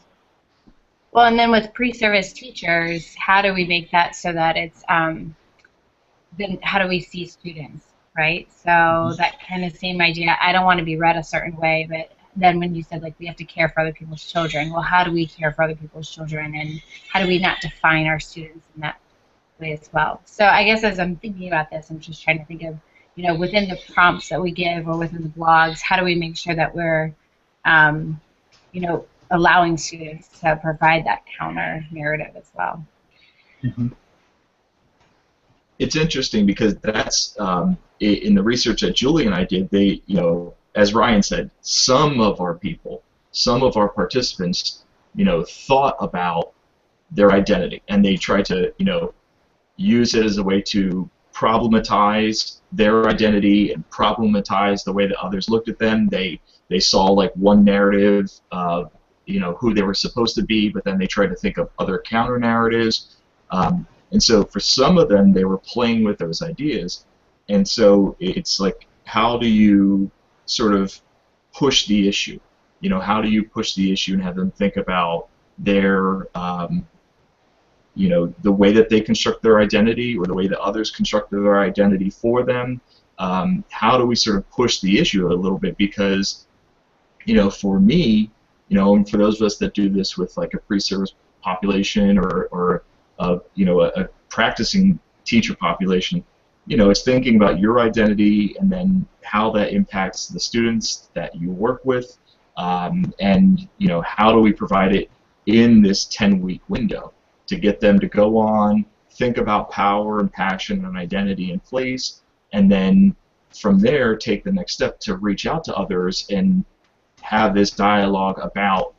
Well, and then with pre-service teachers, how do we make that so that it's then how do we see students, right? So that kind of same idea. I don't want to be read a certain way, but then when you said we have to care for other people's children, well, how do we care for other people's children, and how do we not define our students in that way as well? So I guess as I'm thinking about this, I'm just trying to think of, within the prompts that we give or within the blogs, how do we make sure that we're, allowing students to provide that counter narrative as well? Mm-hmm. It's interesting because that's in the research that Julie and I did. They, as Ryan said, some of our participants, thought about their identity, and they tried to, use it as a way to problematize their identity and problematize the way that others looked at them. They saw one narrative of, who they were supposed to be, but then they tried to think of other counter narratives. And so for some of them, they were playing with those ideas. And so it's like, how do you sort of push the issue? You know, how do you push the issue and have them think about their, you know, the way that they construct their identity or the way that others construct their identity for them? How do we sort of push the issue a little bit? Because, you know, for me, you know, and for those of us that do this with like a pre-service population or you know, a practicing teacher population, you know, it's thinking about your identity and then how that impacts the students that you work with, and, you know, how do we provide it in this 10-week window to get them to go on, think about power and passion and identity in place, and then from there take the next step to reach out to others and have this dialogue about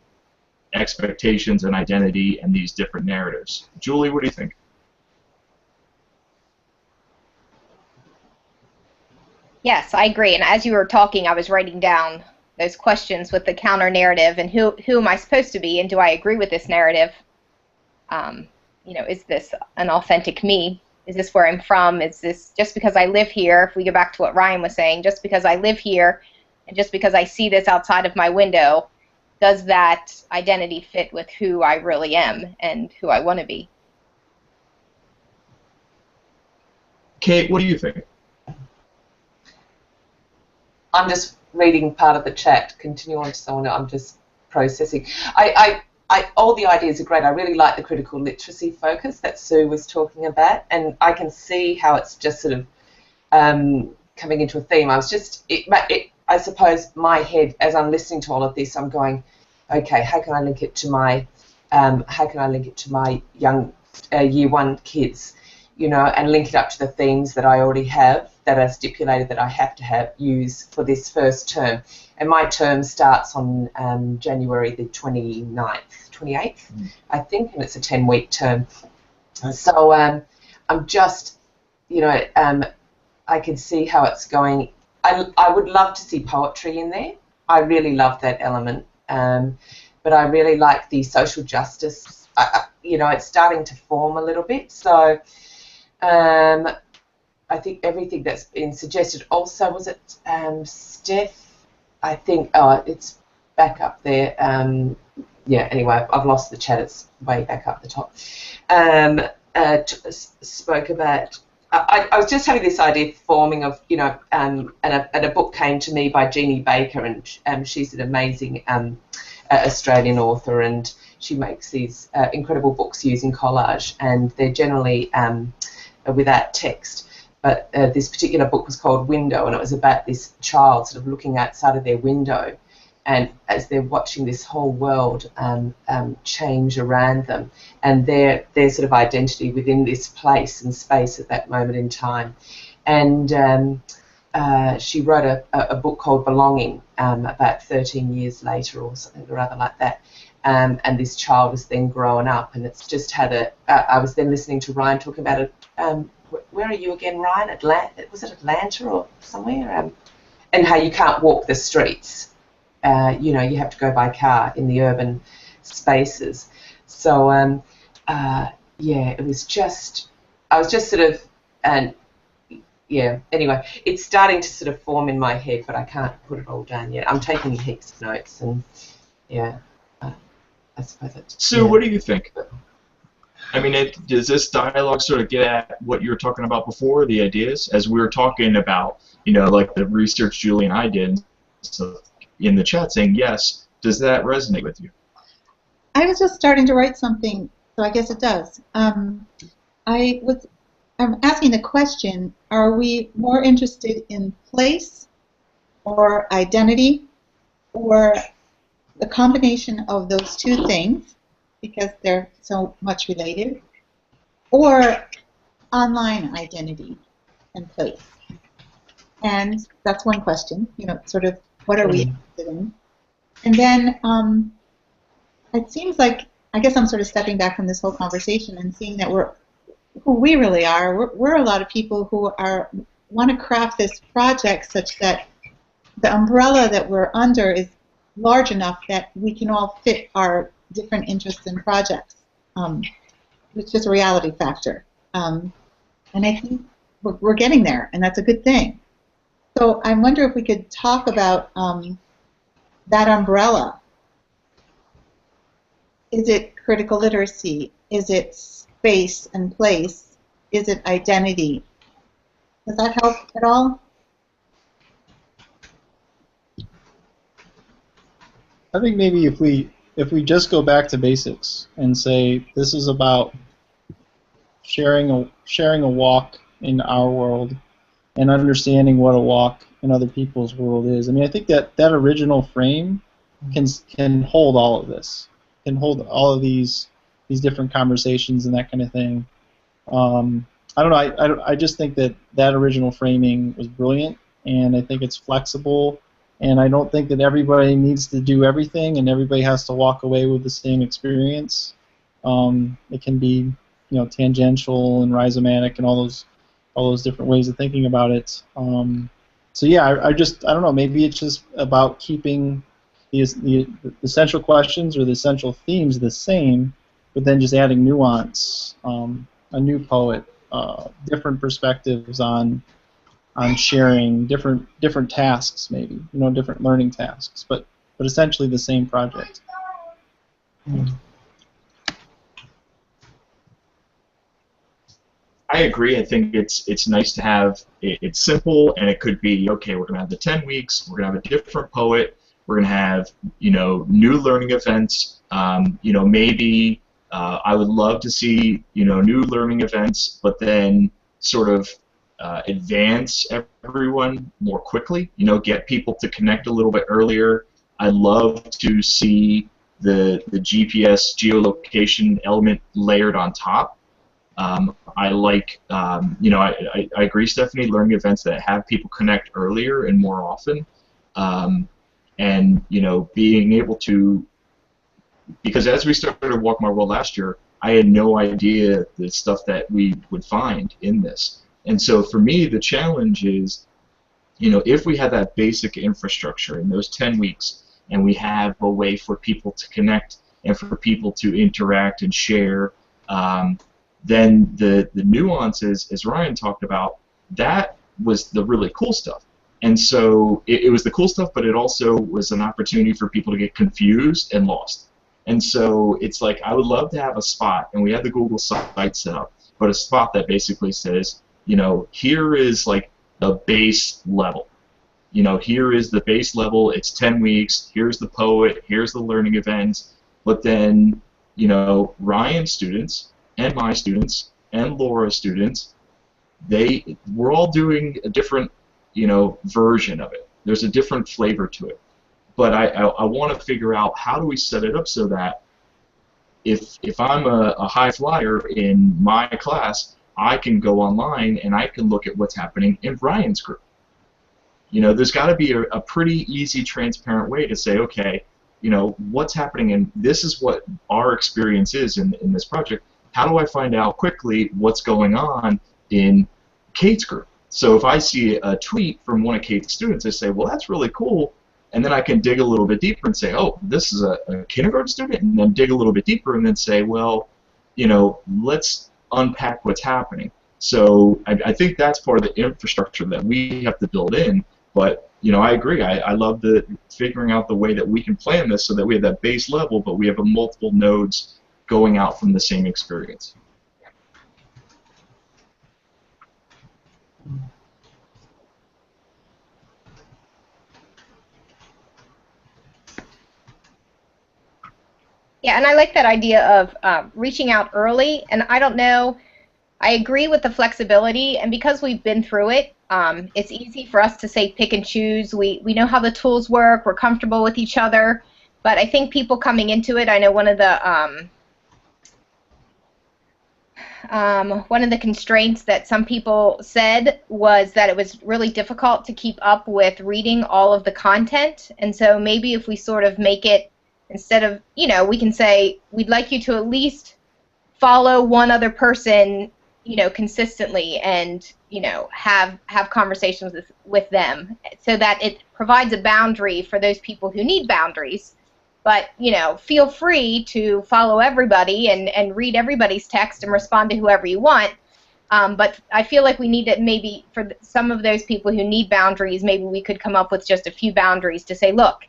expectations and identity and these different narratives. Julie, what do you think? Yes, I agree. And as you were talking, I was writing down those questions with the counter narrative and who am I supposed to be, and do I agree with this narrative? You know, is this an authentic me? Is this where I'm from? Is this just because I live here? If we go back to what Ryan was saying, just because I live here and just because I see this outside of my window, does that identity fit with who I really am and who I want to be? Kate, what do you think? I'm just reading part of the chat. Continue on to someone. I'm just processing. All the ideas are great. I really like the critical literacy focus that Sue was talking about, and I can see how it's just sort of coming into a theme. I was just, I suppose my head, as I'm listening to all of this, I'm going, okay, how can I link it to my, young year one kids, you know, and link it up to the themes that I already have that are stipulated that I have to use for this first term. And my term starts on January the 28th, I think, and it's a 10-week term. So I'm just, you know, I can see how it's going. I would love to see poetry in there. I really love that element. But I really like the social justice. You know, it's starting to form a little bit. So I think everything that's been suggested. Also, was it Steph? I think, it's back up there. Yeah, anyway, I've lost the chat. It's way back up the top. Spoke about, I was just having this idea forming of, you know, and a book came to me by Jeannie Baker, and she's an amazing Australian author, and she makes these incredible books using collage, and they're generally without text. But this particular book was called Window, and it was about this child sort of looking outside of their window, and as they're watching this whole world change around them, and their sort of identity within this place and space at that moment in time. And she wrote a book called Belonging about 13 years later or something or other like that. And this child was then growing up, and it's just had I was then listening to Ryan talking about it. Where are you again, Ryan? Was it Atlanta or somewhere? And how you can't walk the streets. You know, you have to go by car in the urban spaces. So, yeah, it was just, I was just sort of, yeah, anyway, it's starting to sort of form in my head, but I can't put it all down yet. I'm taking heaps of notes, and yeah, I suppose it's... Sue, what do you think? I mean, does this dialogue sort of get at what you were talking about before, the ideas? As we were talking about, you know, like the research Julie and I did, so in the chat saying yes, does that resonate with you? I was just starting to write something, so I guess it does. I'm asking the question, are we more interested in place or identity, or the combination of those two things, because they're so much related, or online identity and place? And that's one question, you know, sort of what are we interested in? And then it seems like, I guess I'm sort of stepping back from this whole conversation and seeing that who we really are. We're a lot of people who want to craft this project such that the umbrella that we're under is large enough that we can all fit our different interests and projects. It's just a reality factor. And I think we're getting there, and that's a good thing. So I wonder if we could talk about that umbrella. Is it critical literacy? Is it space and place? Is it identity? Does that help at all? I think maybe if we just go back to basics and say this is about sharing a walk in our world and understanding what a walk in other people's world is. I mean, I think that original frame can hold all of this, can hold all of these different conversations and that kind of thing. I don't know. I just think that original framing was brilliant, and I think it's flexible. And I don't think that everybody needs to do everything, and everybody has to walk away with the same experience. It can be, tangential and rhizomatic and all those different ways of thinking about it. So yeah, I don't know. Maybe it's just about keeping the essential questions or the essential themes the same, but then just adding nuance, a new poet, different perspectives on sharing, different tasks, maybe, different learning tasks, but essentially the same project. I agree. I think it's nice to have it's simple, and it could be, okay, we're going to have the 10 weeks, we're going to have a different poet, we're going to have new learning events. Maybe I would love to see new learning events, but then sort of advance everyone more quickly. Get people to connect a little bit earlier. I'd love to see the GPS geolocation element layered on top. I like, I agree, Stephanie, learning events that have people connect earlier and more often. And, being able to, because as we started Walk My World last year, I had no idea the stuff that we would find in this. And so for me, the challenge is, if we have that basic infrastructure in those 10 weeks, and we have a way for people to connect and for people to interact and share, then the nuances, as Ryan talked about, that was the really cool stuff. And so it was the cool stuff, but it also was an opportunity for people to get confused and lost. And so it's like, I would love to have a spot, and we have the Google site set up, but a spot that basically says, here is like the base level. Here is the base level, it's 10 weeks, here's the poet, here's the learning events, but then, Ryan's students, and my students, and Laura's students, we're all doing a different, version of it. There's a different flavor to it. But I want to figure out, how do we set it up so that if I'm a high flyer in my class, I can go online and I can look at what's happening in Ryan's group. There's got to be a pretty easy, transparent way to say, okay, what's happening, and this is what our experience is in this project. How do I find out quickly what's going on in Kate's group? So if I see a tweet from one of Kate's students, I say, well, that's really cool, and then I can dig a little bit deeper and say, oh, this is a kindergarten student, and then dig a little bit deeper and then say, well, let's unpack what's happening. So I think that's part of the infrastructure that we have to build in. But I agree. I love figuring out the way that we can plan this so that we have that base level, but we have multiple nodes going out from the same experience. Yeah, and I like that idea of reaching out early, and I don't know, I agree with the flexibility, and because we've been through it, it's easy for us to say pick and choose. We know how the tools work, we're comfortable with each other, but I think people coming into it, I know one of the constraints that some people said was that it was really difficult to keep up with reading all of the content, and so maybe if we sort of make it, instead of, we can say, we'd like you to at least follow one other person, consistently, and, have conversations with them, so that it provides a boundary for those people who need boundaries. But, feel free to follow everybody and read everybody's text and respond to whoever you want. But I feel like we need to maybe, for some of those people who need boundaries, maybe we could come up with just a few boundaries to say, look,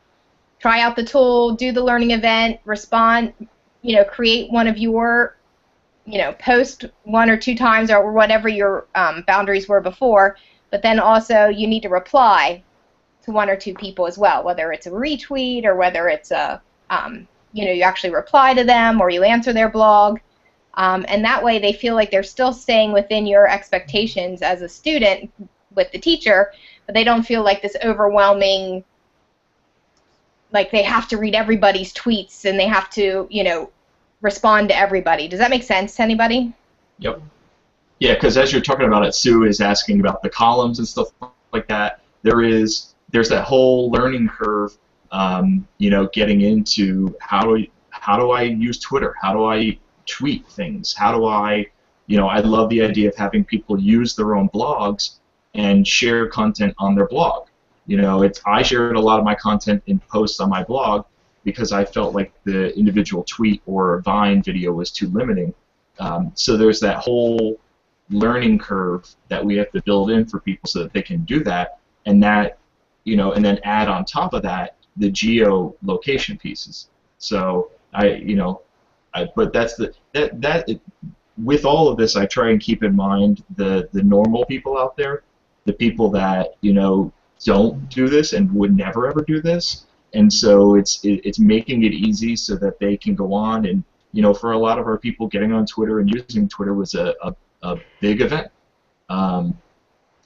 try out the tool, do the learning event, respond, create one of your, post 1 or 2 times or whatever your boundaries were before, but then also you need to reply to 1 or 2 people as well, whether it's a retweet or whether it's a, you actually reply to them or you answer their blog. And that way they feel like they're still staying within your expectations as a student with the teacher, but they don't feel like this overwhelming, like they have to read everybody's tweets and they have to, respond to everybody. Does that make sense to anybody? Yep. Yeah, because as you're talking about it, Sue is asking about the columns and stuff like that. There's that whole learning curve, getting into how do I use Twitter? How do I tweet things? How do I love the idea of having people use their own blogs and share content on their blog. I shared a lot of my content in posts on my blog because I felt like the individual tweet or Vine video was too limiting. So there's that whole learning curve that we have to build in for people so that they can do that, and that, and then add on top of that the geolocation pieces. So but that's with all of this, I try and keep in mind the normal people out there, the people that don't do this and would never ever do this, and so it's making it easy so that they can go on and for a lot of our people, getting on Twitter and using Twitter was a big event, and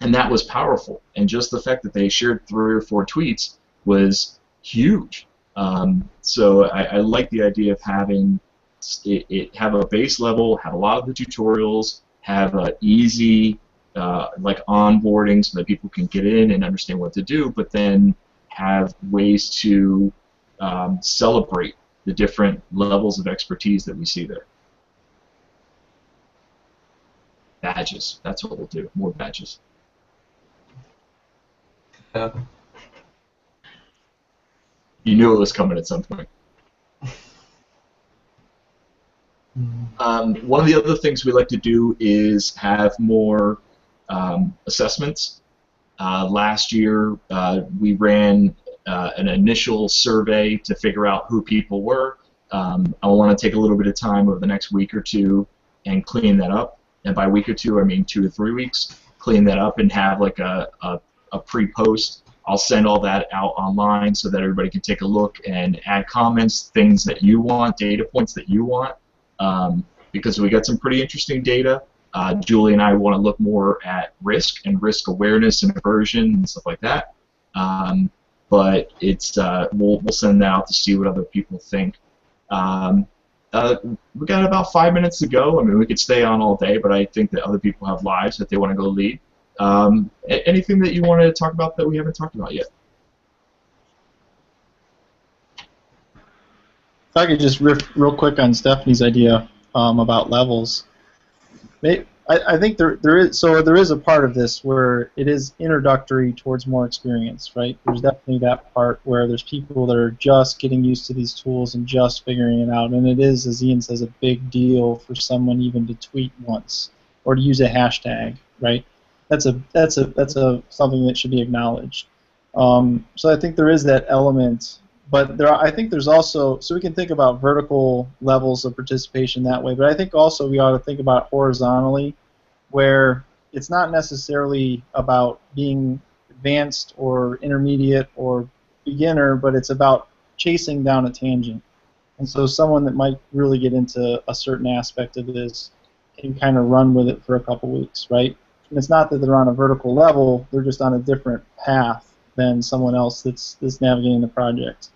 that was powerful, and just the fact that they shared 3 or 4 tweets was huge. So I like the idea of having it have a base level, have a lot of the tutorials, have a easy like onboarding so that people can get in and understand what to do, but then have ways to celebrate the different levels of expertise that we see there. Badges, that's what we'll do, more badges. You knew it was coming at some point. One of the other things we like to do is have more assessments. Last year, we ran an initial survey to figure out who people were. I want to take a little bit of time over the next week or 2 and clean that up. And by week or 2, I mean 2 to 3 weeks. Clean that up and have like a pre-post. I'll send all that out online so that everybody can take a look and add comments, things that you want, data points that you want, because we got some pretty interesting data. Julie and I want to look more at risk and risk awareness and aversion and stuff like that. But it's we'll send that out to see what other people think. We got about 5 minutes to go. I mean, we could stay on all day, but I think that other people have lives that they want to go lead. Anything that you want to talk about that we haven't talked about yet? If I could just riff real quick on Stephanie's idea about levels. I think there is a part of this where it is introductory towards more experience, right? There's definitely that part where there's people that are just getting used to these tools and just figuring it out, and it is, as Ian says, a big deal for someone even to tweet once or to use a hashtag, right? That's something that should be acknowledged. So I think there is that element. But I think there's also, so we can think about vertical levels of participation that way, but I think also we ought to think about horizontally, where it's not necessarily about being advanced or intermediate or beginner, but it's about chasing down a tangent. And so someone that might really get into a certain aspect of this can kind of run with it for a couple weeks, right? And it's not that they're on a vertical level, they're just on a different path than someone else that's navigating the project.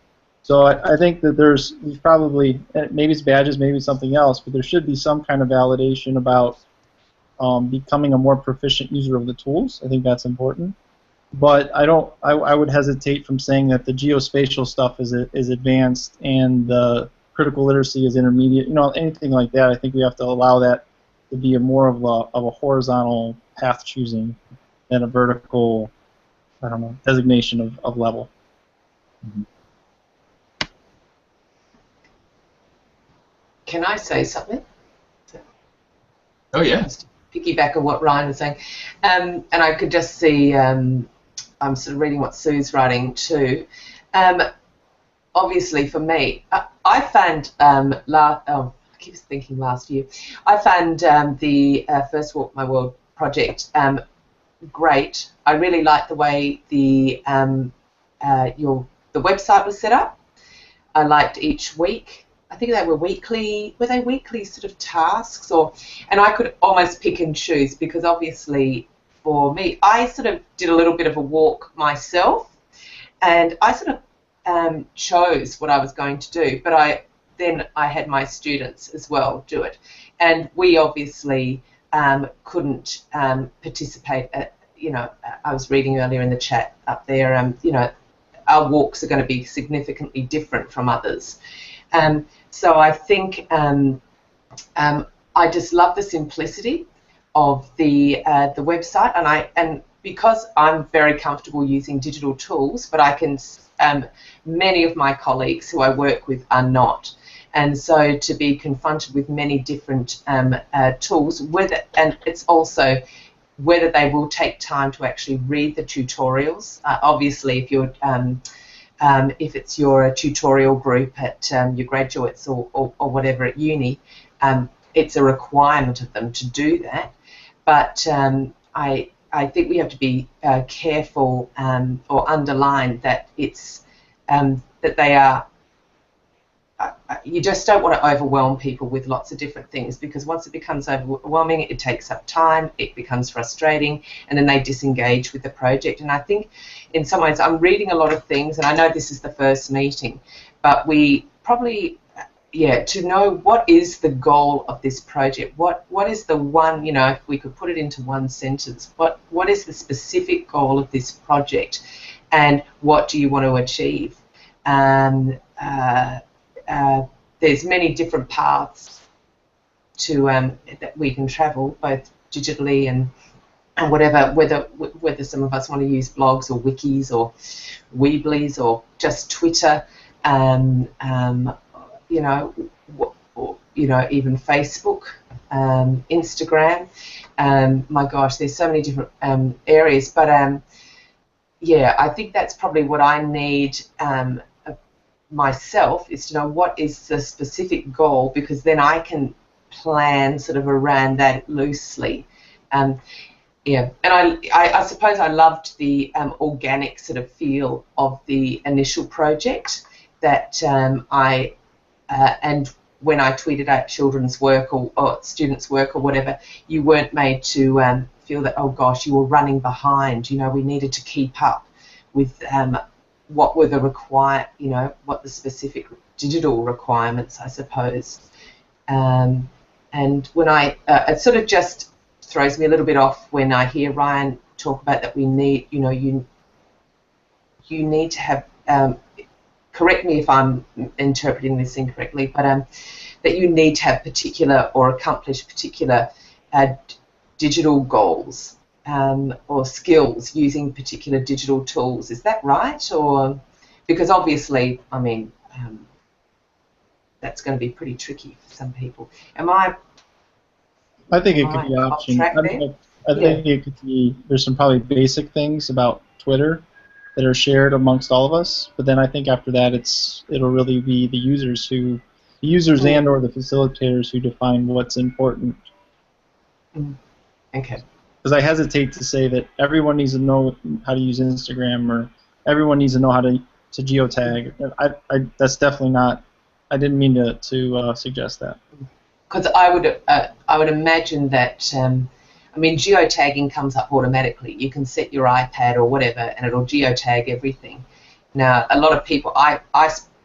So I think that there's probably, maybe it's badges, maybe it's something else, but there should be some kind of validation about becoming a more proficient user of the tools. I think that's important. But I would hesitate from saying that the geospatial stuff is advanced and the critical literacy is intermediate. Anything like that. I think we have to allow that to be more of a horizontal path choosing than a vertical, designation of level. Mm-hmm. Can I say something? Oh, yeah. piggyback on what Ryan was saying, and I could just see. I'm sort of reading what Sue's writing too. Obviously, for me, I found I keep thinking last year. I found the First Walk My World project great. I really liked the way the website was set up. I liked each week. I think they were weekly. Were they weekly sort of tasks, and I could almost pick and choose because obviously for me, I sort of did a little bit of a walk myself, and I sort of chose what I was going to do. But I had my students as well do it, and we obviously couldn't participate. I was reading earlier in the chat up there. Our walks are going to be significantly different from others. So I think I just love the simplicity of the website, and because I'm very comfortable using digital tools, but I can many of my colleagues who I work with are not, and so to be confronted with many different tools, and it's also whether they will take time to actually read the tutorials. Obviously, if it's your tutorial group at your graduates or whatever at uni, it's a requirement of them to do that. But I think we have to be careful or underline that it's that they are. You just don't want to overwhelm people with lots of different things, because once it becomes overwhelming, it takes up time, it becomes frustrating, and then they disengage with the project. And I think in some ways I'm reading a lot of things, and I know this is the first meeting, but we probably, to know what is the goal of this project, what is the one, if we could put it into one sentence, what is the specific goal of this project, and what do you want to achieve? There's many different paths to that we can travel, both digitally and whatever. Whether some of us want to use blogs or wikis or Weeblies or just Twitter, even Facebook, Instagram. My gosh, there's so many different areas, but I think that's probably what I need. Myself is to know what is the specific goal, because then I can plan sort of around that loosely. And I suppose I loved the organic sort of feel of the initial project, that and when I tweeted out children's work or students' work or whatever, you weren't made to feel that, oh gosh, you were running behind. We needed to keep up with what were the what the specific digital requirements, I suppose. And when it sort of just throws me a little bit off when I hear Ryan talk about that we need, you need to have, correct me if I'm interpreting this incorrectly, but that you need to have particular or accomplish particular digital goals. Or skills using particular digital tools. Is that right? Or because obviously, I mean, that's going to be pretty tricky for some people. I think it could be option. I think it could be. There's some probably basic things about Twitter that are shared amongst all of us, but then I think after that, it'll really be the users and or the facilitators who define what's important. Okay. Because I hesitate to say that everyone needs to know how to use Instagram or everyone needs to know how to geotag. That's definitely not. I didn't mean to suggest that. Because I would imagine that geotagging comes up automatically. You can set your iPad or whatever, and it'll geotag everything. Now, a lot of people, I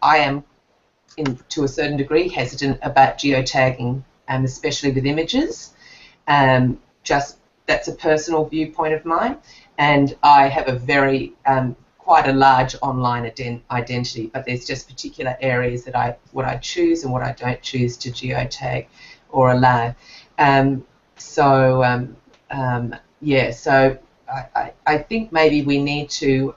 am, to a certain degree, hesitant about geotagging, especially with images. That's a personal viewpoint of mine, and I have a very quite a large online identity, but there's just particular areas that what I choose and what I don't choose to geotag or allow. So I think maybe we need to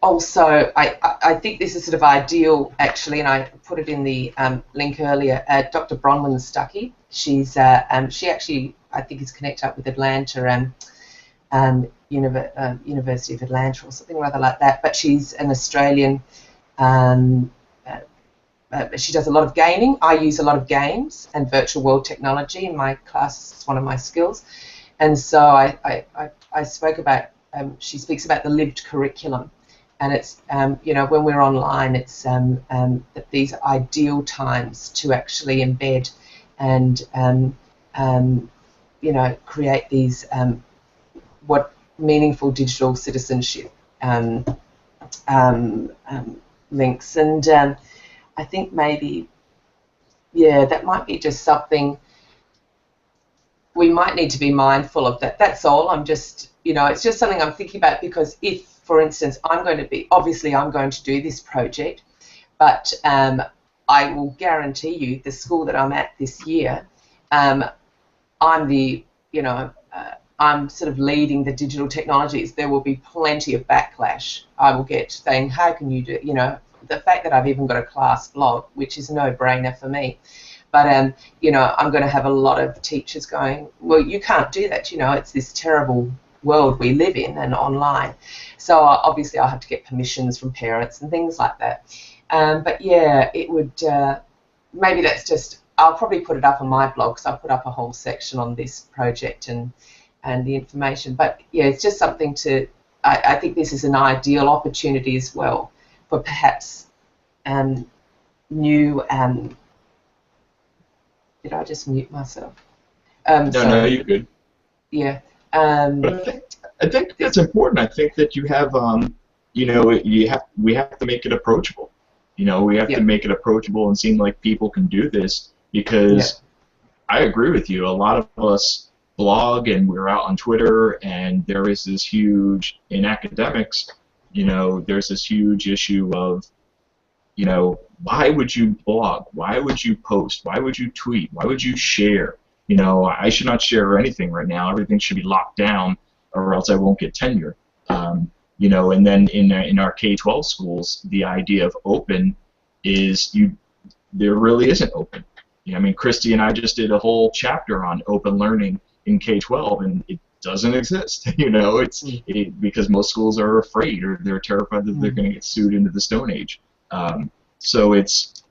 also, I think this is sort of ideal, actually, and I put it in the link earlier. Dr. Bronwyn Stuckey, she actually, I think, is connected up with Atlanta University of Atlanta or something rather like that. But she's an Australian. She does a lot of gaming. I use a lot of games and virtual world technology in my class. It's one of my skills, and so I spoke about. She speaks about the lived curriculum. And it's, you know, when we're online, it's that these are ideal times to actually embed and, you know, create these what meaningful digital citizenship links. And I think maybe, yeah, that might be just something we might need to be mindful of. That's all. I'm just, you know, it's just something I'm thinking about, because if, for instance, I'm going to do this project, but I will guarantee you the school that I'm at this year, I'm the, you know, I'm sort of leading the digital technologies. There will be plenty of backlash I will get saying, how can you do, you know, the fact that I've even got a class blog, which is a no-brainer for me. But, you know, I'm going to have a lot of teachers going, well, you can't do that, you know, it's this terrible world we live in and online. So obviously I'll have to get permissions from parents and things like that. But yeah, it would, maybe that's just, I'll probably put it up on my blog, because I'll put up a whole section on this project and the information. But yeah, it's just something to, I think this is an ideal opportunity as well for perhaps new, did I just mute myself? No, you're good. Yeah. But I think that's important. I think that you have, you know, we have to make it approachable. You know, we have to make it approachable and seem like people can do this, because I agree with you. A lot of us blog and we're out on Twitter, and there is this huge, in academics, you know, there's this huge issue of, you know, why would you blog? Why would you post? Why would you tweet? Why would you share? You know, I should not share anything right now. Everything should be locked down, or else I won't get tenure. You know, and then in our K-12 schools, the idea of open is there really isn't open. You know, I mean, Christy and I just did a whole chapter on open learning in K-12, and it doesn't exist. You know, because most schools are afraid, or they're terrified that they're going to get sued into the Stone Age. So it's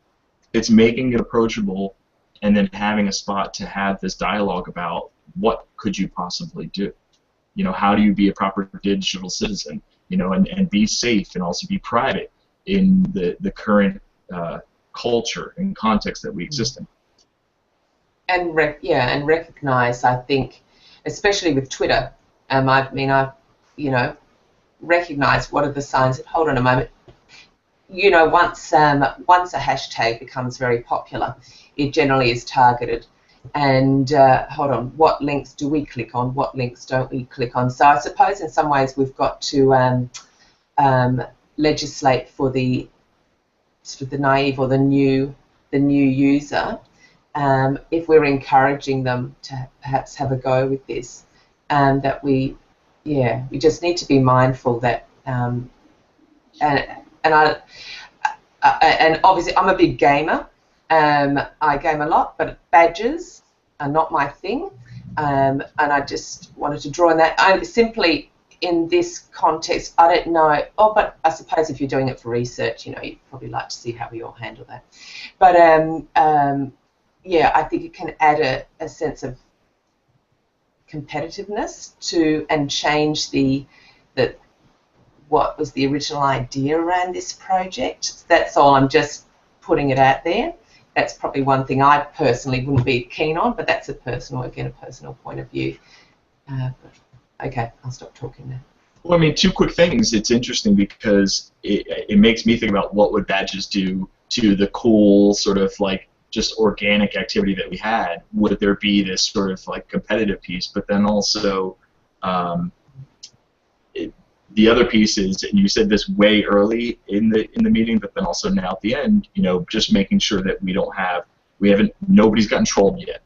making it approachable, and then having a spot to have this dialogue about what could you possibly do. You know, how do you be a proper digital citizen? You know, and be safe and also be private in the current culture and context that we exist in. And recognize, I think, especially with Twitter, I've you know, recognize what are the signs of, hold on a moment, you know, once a hashtag becomes very popular, it generally is targeted. And hold on, what links do we click on? What links don't we click on? So I suppose in some ways we've got to legislate for the sort of the naive or the new user, if we're encouraging them to perhaps have a go with this, that we just need to be mindful that and obviously I'm a big gamer. I game a lot, but badges are not my thing, and I just wanted to draw on that. I simply, in this context, I don't know. Oh, but I suppose if you're doing it for research, you know, you'd probably like to see how we all handle that. But yeah, I think it can add a sense of competitiveness to, and change what was the original idea around this project. That's all. I'm just putting it out there. That's probably one thing I personally wouldn't be keen on, but that's a personal point of view. Okay, I'll stop talking now. Well, I mean, two quick things. It's interesting because it makes me think about what would badges do to the cool sort of like just organic activity that we had. Would there be this sort of like competitive piece? But then also the other piece is, and you said this way early in the meeting, but then also now at the end, you know, just making sure that nobody's gotten trolled yet.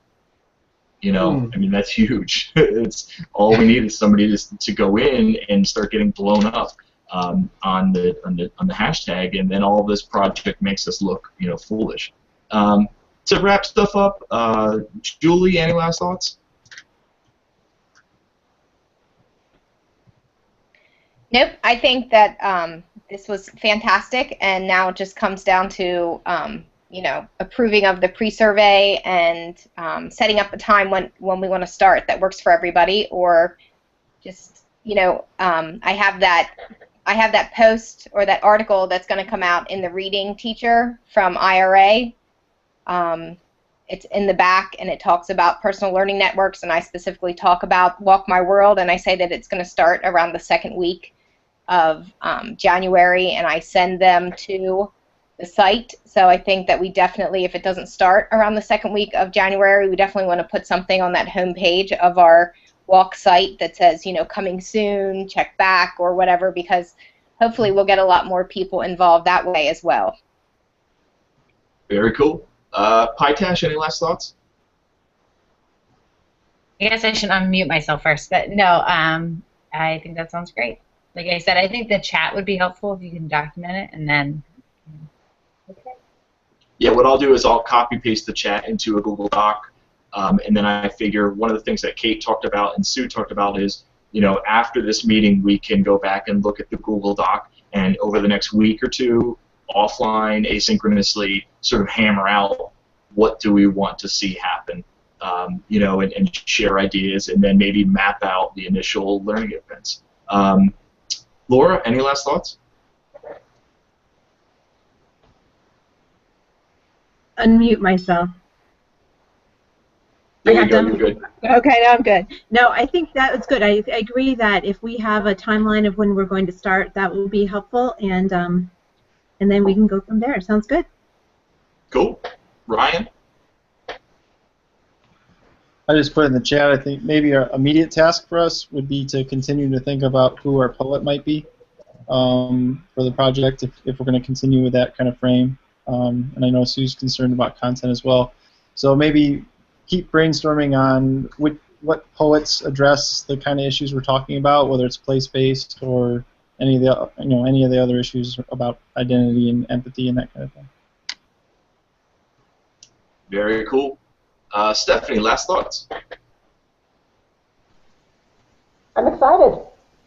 You know, I mean, that's huge. It's all we need is somebody to go in and start getting blown up on the hashtag, and then all this project makes us look, foolish. To wrap stuff up, Julie, any last thoughts? Nope. I think that this was fantastic, and now it just comes down to approving of the pre-survey and setting up a time when we want to start that works for everybody, or just I have that post or that article that's going to come out in the Reading Teacher from IRA. It's in the back, and it talks about personal learning networks, and I specifically talk about Walk My World, and I say that it's going to start around the second week of January, and I send them to the site. So I think that we definitely, if it doesn't start around the second week of January, we definitely want to put something on that homepage of our walk site that says, coming soon, check back, or whatever, because hopefully we'll get a lot more people involved that way as well. Very cool. Paitash, any last thoughts? I guess I should unmute myself first, but no, I think that sounds great. Like I said, I think the chat would be helpful if you can document it, and then. Okay. Yeah, what I'll do is I'll copy paste the chat into a Google Doc, and then I figure one of the things that Kate talked about and Sue talked about is, after this meeting we can go back and look at the Google Doc, and over the next week or two, offline, asynchronously, sort of hammer out what do we want to see happen, and share ideas, and then maybe map out the initial learning events. Laura, any last thoughts? Unmute myself. There you go, you're good. Okay, now I'm good. No, I think that was good. I agree that if we have a timeline of when we're going to start, that will be helpful, and then we can go from there. Sounds good. Cool. Ryan? I just put in the chat, I think maybe our immediate task for us would be to continue to think about who our poet might be for the project, if we're going to continue with that kind of frame. And I know Sue's concerned about content as well. So maybe keep brainstorming on what poets address the kind of issues we're talking about, whether it's place-based or any of the other issues about identity and empathy and that kind of thing. Very cool. Stephanie, last thoughts? I'm excited.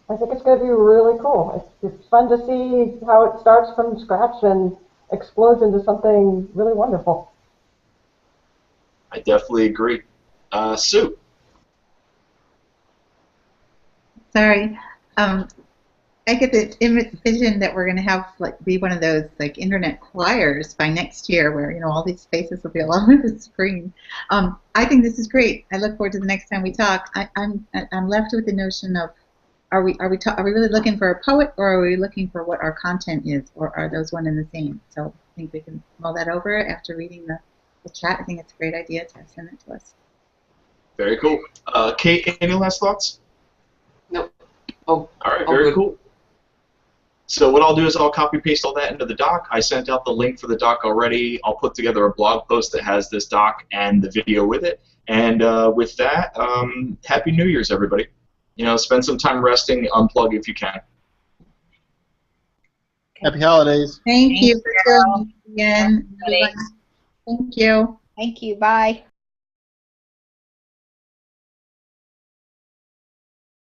I think it's going to be really cool. It's fun to see how it starts from scratch and explodes into something really wonderful. I definitely agree. Sue? Sorry. I get the vision that we're going to have be one of those internet choirs by next year, where all these faces will be all over the screen. I think this is great. I look forward to the next time we talk. I'm left with the notion of are we really looking for a poet, or are we looking for what our content is, or are those one and the same? So I think we can mull that over after reading the chat. I think it's a great idea to send it to us. Very cool. Kate, any last thoughts? Nope. Oh, all right. Very cool. So what I'll do is I'll copy paste all that into the doc. I sent out the link for the doc already. I'll put together a blog post that has this doc and the video with it. And with that, Happy New Year's, everybody. Spend some time resting, unplug if you can. Happy holidays. Thank you for joining again. Thank you. Thank you. Bye.